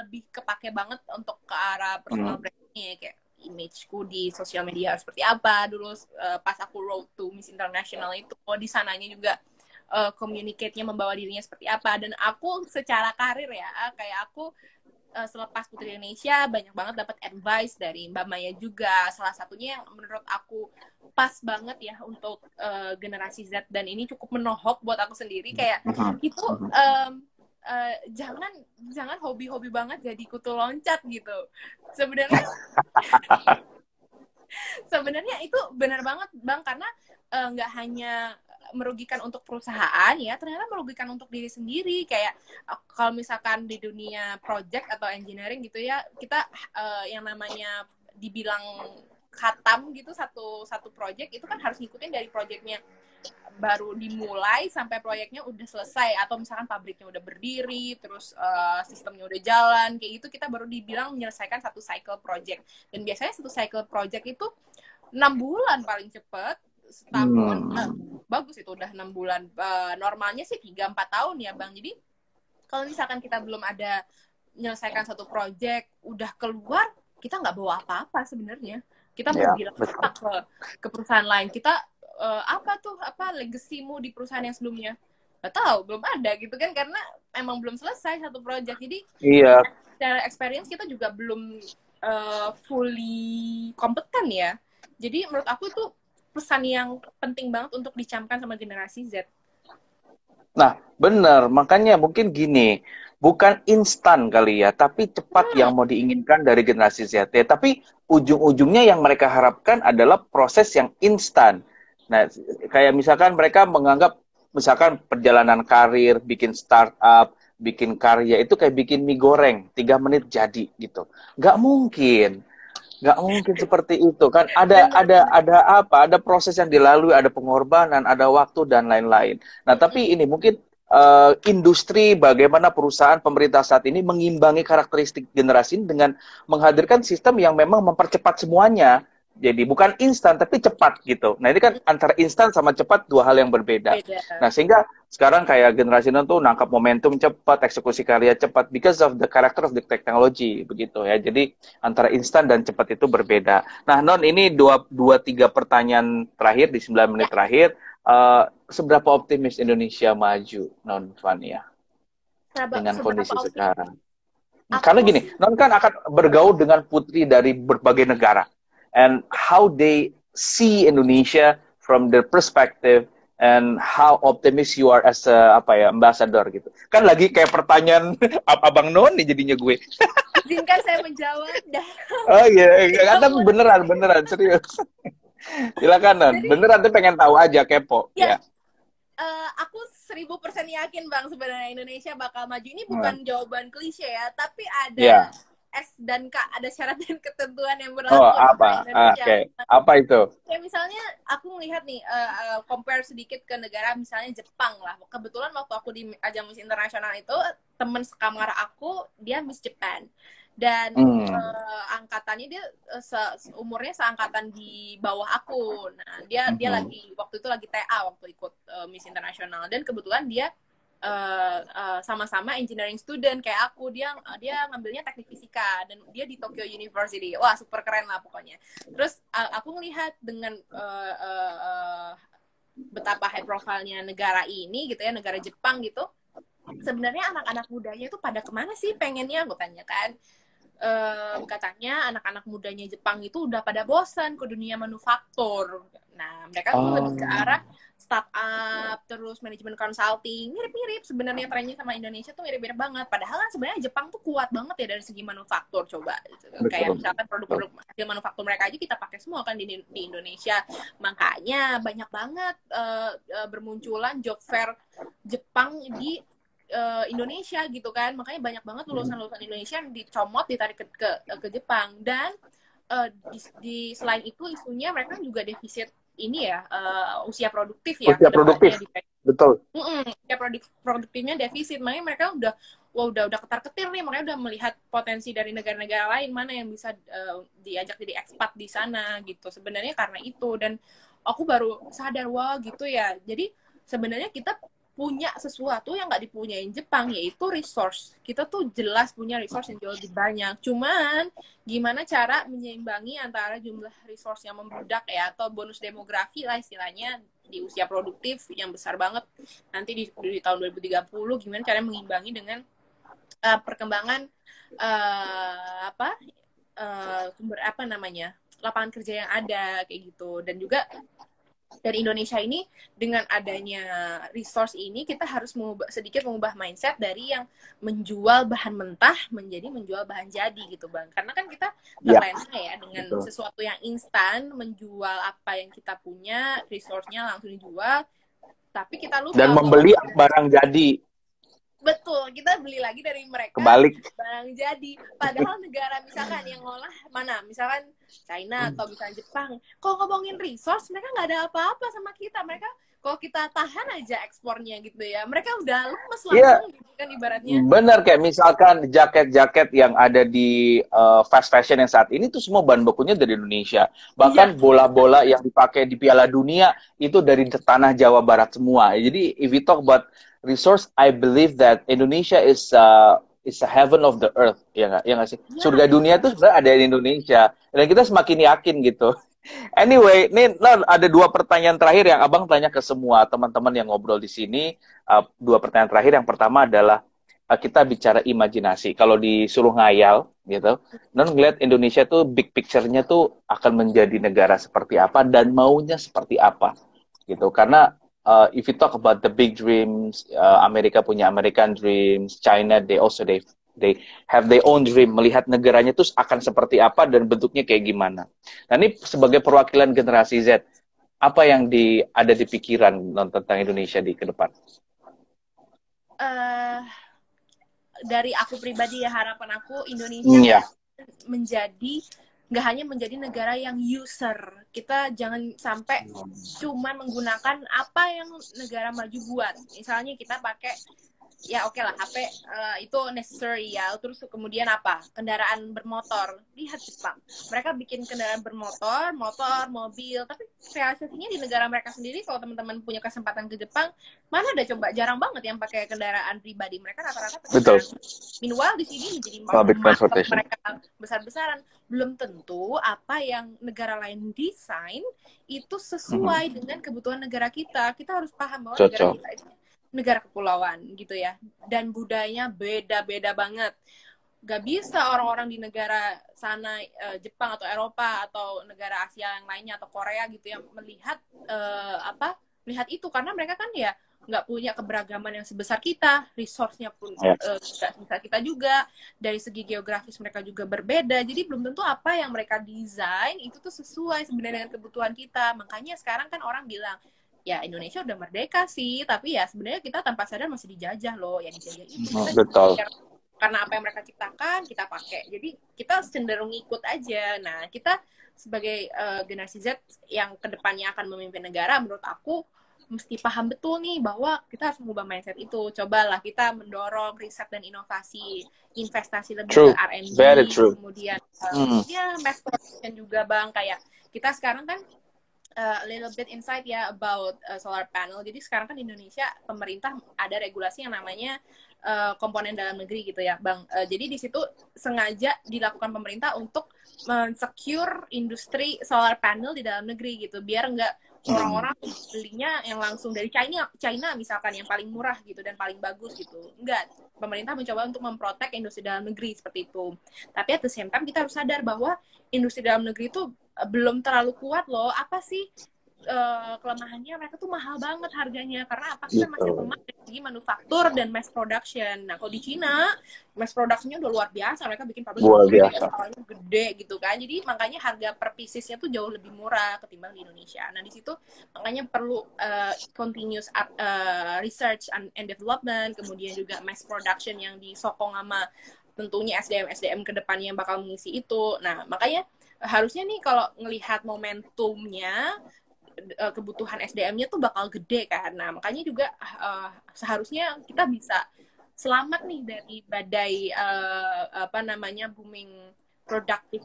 lebih kepake banget untuk ke arah personal Hmm. branding ya, kayak imageku di sosial media harus seperti apa dulu. Pas aku road to Miss International itu, di sananya juga communicate-nya, membawa dirinya seperti apa. Dan aku secara karir ya, kayak aku selepas Putri Indonesia banyak banget dapat advice dari Mbak Maya juga. Salah satunya yang menurut aku pas banget ya untuk generasi Z, dan ini cukup menohok buat aku sendiri, kayak itu jangan hobi-hobi banget jadi kutu loncat gitu. Sebenarnya itu benar banget Bang, karena nggak hanya merugikan untuk perusahaan ya, ternyata merugikan untuk diri sendiri. Kayak kalau misalkan di dunia project atau engineering gitu ya, kita yang namanya dibilang khatam gitu, satu project itu kan harus ngikutin dari projectnya baru dimulai sampai proyeknya udah selesai, atau misalkan pabriknya udah berdiri, terus sistemnya udah jalan kayak gitu, kita baru dibilang menyelesaikan satu cycle project. Dan biasanya satu cycle project itu 6 bulan paling cepet, setahun bagus itu udah 6 bulan. Normalnya sih 3-4 tahun ya Bang. Jadi kalau misalkan kita belum ada menyelesaikan satu project udah keluar, kita nggak bawa apa-apa sebenarnya. Kita mau bilang ke perusahaan lain, kita apa legacy-mu di perusahaan yang sebelumnya? Nggak tahu, belum ada gitu kan, karena emang belum selesai satu project. Jadi Iya. secara experience kita juga belum fully kompeten ya. Jadi menurut aku itu pesan yang penting banget untuk dicamkan sama generasi Z. Nah, benar. Makanya mungkin gini, bukan instan kali ya, tapi cepat yang mau diinginkan dari generasi Z. Tapi ujung-ujungnya yang mereka harapkan adalah proses yang instan. Nah, kayak misalkan mereka menganggap, misalkan perjalanan karir, bikin startup, bikin karya, itu kayak bikin mie goreng, 3 menit jadi gitu. Nggak mungkin. Nggak mungkin seperti itu kan, ada proses yang dilalui, ada pengorbanan, ada waktu dan lain-lain. Nah tapi ini mungkin industri, bagaimana perusahaan pemerintah saat ini mengimbangi karakteristik generasi ini dengan menghadirkan sistem yang memang mempercepat semuanya. Jadi bukan instan tapi cepat gitu. Nah ini kan antara instan sama cepat dua hal yang berbeda. Beda. Nah sehingga sekarang kayak generasi nol tuh nangkap momentum cepat, eksekusi karya cepat because of the character of the technology begitu ya. Jadi antara instan dan cepat itu berbeda. Nah Non ini dua tiga pertanyaan terakhir di 9 menit Ya, terakhir. Seberapa optimis Indonesia maju Non Fania dengan seberapa kondisi optimis sekarang? Karena aku gini, Non kan akan bergaul dengan putri dari berbagai negara. And how they see Indonesia from their perspective and how optimistic you are as a apa ya ambassador gitu. Kan lagi kayak pertanyaan Abang Non nih jadinya gue. izinkan saya menjawab dah. Oh iya, kata beneran serius. Silakan Non, Jadi beneran tuh pengen tahu aja kepo ya, ya. aku 1000% yakin Bang sebenarnya Indonesia bakal maju. Ini Hmm. bukan jawaban klise ya, tapi ada Ya. S dan K, ada syarat dan ketentuan yang Oh berlaku untuk apa? Indonesia. Oke. Apa itu? Kayak misalnya aku melihat nih, compare sedikit ke negara misalnya Jepang lah. Kebetulan waktu aku di ajang Miss Internasional itu, temen sekamar aku, dia Miss Japan. Dan Hmm. angkatannya dia umurnya seangkatan di bawah aku. Nah, dia Mhm. lagi waktu itu lagi TA waktu ikut Miss Internasional, dan kebetulan dia sama-sama engineering student kayak aku. Dia ngambilnya teknik fisika dan dia di Tokyo University. Wah, super keren lah pokoknya. Terus aku ngelihat dengan betapa high profile-nya negara ini gitu ya, negara Jepang gitu. Sebenarnya anak-anak mudanya itu pada kemana sih pengennya, aku tanya kan. Katanya anak-anak mudanya Jepang itu udah pada bosan ke dunia manufaktur. Nah, mereka tuh lebih ke Oh. arah startup, terus manajemen consulting, mirip-mirip sebenarnya trennya sama Indonesia tuh mirip-mirip banget. Padahal kan sebenarnya Jepang tuh kuat banget ya dari segi manufaktur, coba. Kayak Betul. misalkan Betul. produk-produk hasil manufaktur mereka aja kita pakai semua kan di Indonesia. Makanya banyak banget bermunculan job fair Jepang di Indonesia gitu kan. Makanya banyak banget lulusan-lulusan Indonesia yang dicomot, ditarik ke Jepang. Dan selain itu isunya mereka juga defisit ini ya, usia produktif ya Usia ke depannya. produktif. Betul. Usia produktifnya defisit. Makanya mereka udah ketar-ketir nih, makanya udah melihat potensi dari negara-negara lain mana yang bisa diajak jadi ekspat di sana gitu. Sebenarnya karena itu, dan aku baru sadar, wah gitu ya. Jadi sebenarnya kita punya sesuatu yang nggak dipunyain Jepang, yaitu resource. Kita tuh jelas punya resource yang jauh lebih banyak. Cuman gimana cara menyeimbangi antara jumlah resource yang membludak ya, atau bonus demografi lah istilahnya di usia produktif yang besar banget nanti di tahun 2030, gimana cara mengimbangi dengan perkembangan sumber lapangan kerja yang ada kayak gitu. Dan juga dari Indonesia ini dengan adanya resource ini kita harus sedikit mengubah mindset dari yang menjual bahan mentah menjadi menjual bahan jadi gitu Bang. Karena kan kita Ya. terlena ya dengan Betul. sesuatu yang instan, menjual apa yang kita punya, resource-nya langsung dijual, tapi kita lupa Dan membeli barang jadi. betul, kita beli lagi dari mereka Kebalik. barang jadi. Padahal negara misalkan yang ngolah mana, misalkan China atau misalkan Jepang, kalau ngomongin resource mereka nggak ada apa-apa sama kita. Mereka kalau kita tahan aja ekspornya gitu ya, mereka udah lemes Iya, langsung gitu kan ibaratnya. benar kayak misalkan jaket-jaket yang ada di fast fashion yang saat ini tuh semua bahan bakunya dari Indonesia. Iya, Bahkan bola-bola yang dipakai di Piala Dunia itu dari tanah Jawa Barat semua. Jadi if we talk about resource, I believe that Indonesia is a heaven of the earth, ya nggak? Ya nggak sih? iya, Surga dunia itu sebenarnya ada di Indonesia. Dan kita semakin yakin gitu. Anyway, nih Non, ada dua pertanyaan terakhir yang Abang tanya ke semua teman-teman yang ngobrol di sini. Dua pertanyaan terakhir. Yang pertama adalah kita bicara imajinasi. Kalau disuruh ngayal, gitu, Non ngeliat Indonesia tuh big picture-nya tuh akan menjadi negara seperti apa dan maunya seperti apa, gitu. Karena if you talk about the big dreams, Amerika punya American dreams, China they have their own dream, melihat negaranya tuh akan seperti apa dan bentuknya kayak gimana. Nah ini sebagai perwakilan generasi Z, apa yang ada di pikiran Non tentang Indonesia di ke depan? dari aku pribadi ya, harapan aku Indonesia Ya. menjadi nggak hanya menjadi negara yang user. Kita jangan sampai cuma menggunakan apa yang negara maju buat. Misalnya kita pakai ya oke lah HP itu necessary ya, terus kemudian apa, kendaraan bermotor. Lihat Jepang, mereka bikin kendaraan bermotor, mobil, tapi realisasinya di negara mereka sendiri, kalau teman-teman punya kesempatan ke Jepang, mana ada coba, jarang banget yang pakai kendaraan pribadi, mereka rata-rata pakai kendaraan. Meanwhile di sini menjadi public transportation mereka besar-besaran. Belum tentu apa yang negara lain desain itu sesuai dengan kebutuhan negara kita. Kita harus paham bahwa negara kita itu negara kepulauan gitu ya, dan budayanya beda-beda banget. Gak bisa orang-orang di negara sana, Jepang atau Eropa atau negara Asia yang lainnya atau Korea gitu yang melihat melihat itu, karena mereka kan ya nggak punya keberagaman yang sebesar kita, resource-nya pun nggak sebesar kita juga, dari segi geografis mereka juga berbeda, jadi belum tentu apa yang mereka desain itu tuh sesuai sebenarnya dengan kebutuhan kita. Makanya sekarang kan orang bilang, ya Indonesia udah merdeka sih, tapi ya sebenarnya kita tanpa sadar masih dijajah loh. Ya dijajah itu betul. Karena apa yang mereka ciptakan kita pakai, jadi kita cenderung ikut aja. Nah kita sebagai generasi Z yang kedepannya akan memimpin negara, menurut aku mesti paham betul nih bahwa kita harus mengubah mindset itu. Cobalah kita mendorong riset dan inovasi, investasi lebih ke R&D, kemudian ya mass production juga Bang. Kayak kita sekarang kan a little bit insight ya about solar panel. Jadi sekarang kan di Indonesia pemerintah ada regulasi yang namanya komponen dalam negeri gitu ya Bang. Jadi di situ sengaja dilakukan pemerintah untuk men-secure industri solar panel di dalam negeri gitu, biar enggak orang-orang belinya yang langsung dari China misalkan, yang paling murah gitu dan paling bagus gitu. Enggak, pemerintah mencoba untuk memprotek industri dalam negeri seperti itu. Tapi at the same time kita harus sadar bahwa industri dalam negeri itu belum terlalu kuat loh. Apa sih kelemahannya? Mereka tuh mahal banget harganya. Karena apa? Kita masih lemah dari segi manufaktur dan mass production. Nah, kalau di Cina, mass productionnya udah luar biasa. Mereka bikin pabrik gede gitu kan. Jadi makanya harga per piecesnya tuh jauh lebih murah ketimbang di Indonesia. Nah, di situ makanya perlu continuous research and development, kemudian juga mass production yang disokong sama tentunya SDM kedepannya yang bakal mengisi itu. Nah, makanya harusnya nih kalau ngelihat momentumnya, kebutuhan SDM-nya tuh bakal gede kan. Nah, makanya juga seharusnya kita bisa selamat nih dari badai booming productive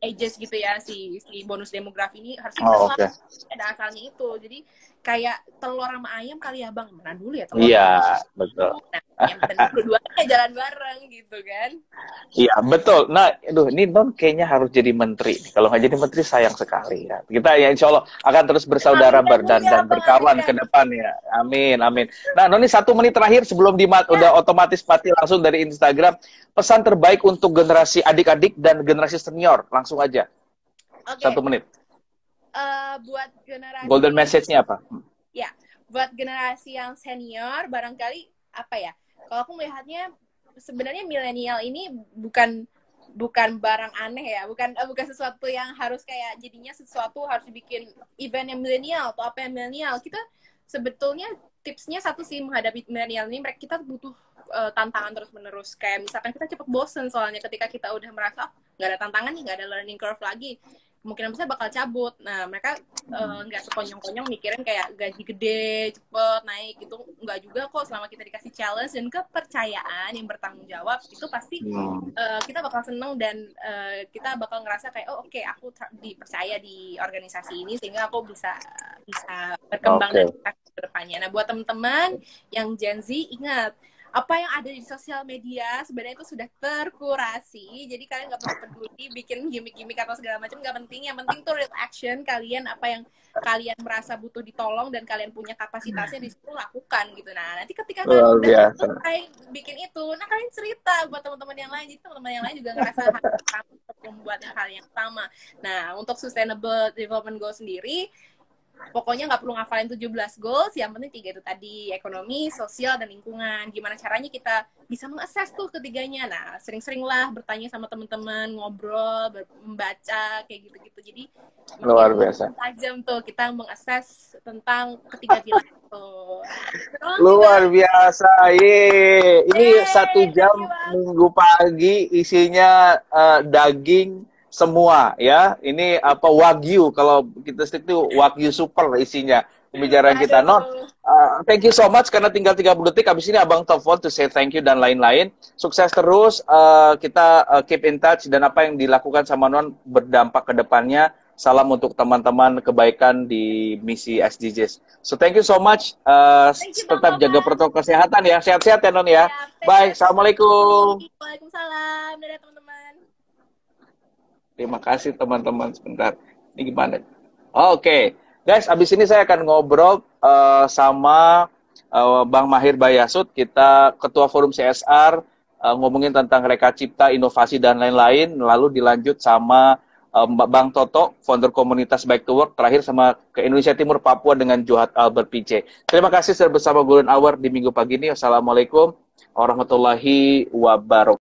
ages gitu ya, si bonus demografi ini harusnya kita selamat. Ada asalnya itu. Jadi kayak telur sama ayam kali ya Bang, mana dulu ya telur. Iya, betul. Nah, yang dua-duanya jalan bareng gitu kan. Iya, betul. Nah, ini Non kayaknya harus jadi menteri. Kalau nggak jadi menteri sayang sekali ya. Kita ya insya Allah akan terus bersaudara dan berkawan ke depan ya. Amin, amin. Nah, Non, ini 1 menit terakhir sebelum udah otomatis mati langsung dari Instagram. Pesan terbaik untuk generasi adik-adik dan generasi senior, langsung aja. 1 menit. Buat generasi golden message-nya apa? Ya, buat generasi yang senior barangkali apa ya? Kalau aku melihatnya sebenarnya milenial ini bukan barang aneh ya, bukan sesuatu yang harus kayak jadinya sesuatu harus dibikin event yang milenial atau apa yang milenial. Kita sebetulnya tipsnya satu sih menghadapi milenial ini, kita butuh tantangan terus-menerus. Kayak misalkan kita cepet bosen soalnya ketika kita udah merasa nggak ada tantangan nih, nggak ada learning curve lagi, kemungkinan besar bakal cabut. Nah, mereka nggak sekonyong-konyong mikirin kayak gaji gede, cepet naik, itu nggak juga kok. Selama kita dikasih challenge dan kepercayaan yang bertanggung jawab, itu pasti kita bakal seneng dan kita bakal ngerasa kayak, oh oke, aku dipercaya di organisasi ini sehingga aku bisa berkembang dan ke depannya. Nah, buat teman-teman yang Gen Z, ingat, apa yang ada di sosial media sebenarnya itu sudah terkurasi, jadi kalian nggak perlu peduli bikin gimmick-gimmick atau segala macam, nggak penting. Yang penting tuh real action kalian, apa yang kalian merasa butuh ditolong dan kalian punya kapasitasnya di situ, lakukan gitu. Nah, nanti ketika kalian udah selesai bikin itu, nah kalian cerita buat teman-teman yang lain, jadi teman-teman yang lain juga ngerasa membuat hal yang sama. Nah, untuk sustainable development goal sendiri, pokoknya nggak perlu ngafalin 17 goals, yang penting 3 itu tadi, ekonomi, sosial, dan lingkungan. Gimana caranya kita bisa mengakses tuh ketiganya? Nah, sering-seringlah bertanya sama teman-teman, ngobrol, membaca, kayak gitu-gitu. Jadi luar biasa. Tajam tuh kita mengakses tentang ketiga pilar itu. Luar biasa, ini 1 jam minggu pagi isinya daging, semua ya. Ini apa Wagyu, kalau kita itu Wagyu super isinya pembicaraan kita. Non, Aduh. thank you so much karena tinggal 30 detik habis ini Abang telepon to say thank you dan lain-lain. Sukses terus, kita keep in touch dan apa yang dilakukan sama Non berdampak ke depannya. Salam untuk teman-teman kebaikan di misi SDGs. So thank you so much. Thank you Bang Tetap jaga Topan. protokol kesehatan ya. Sehat-sehat ya Non ya. Ya, Bye. sehat-sehat. Assalamualaikum. Waalaikumsalam. Dadah teman-teman. Terima kasih teman-teman. Sebentar. Ini gimana? Oke. Guys, abis ini saya akan ngobrol sama Bang Mahir Bayasud. Kita Ketua Forum CSR, ngomongin tentang Reka Cipta, inovasi, dan lain-lain. Lalu dilanjut sama Bang Toto, founder komunitas Bike to Work. Terakhir sama ke Indonesia Timur, Papua dengan Johat Albert PC. Terima kasih sudah bersama Golden Hour di minggu pagi ini. Wassalamualaikum warahmatullahi wabarakatuh.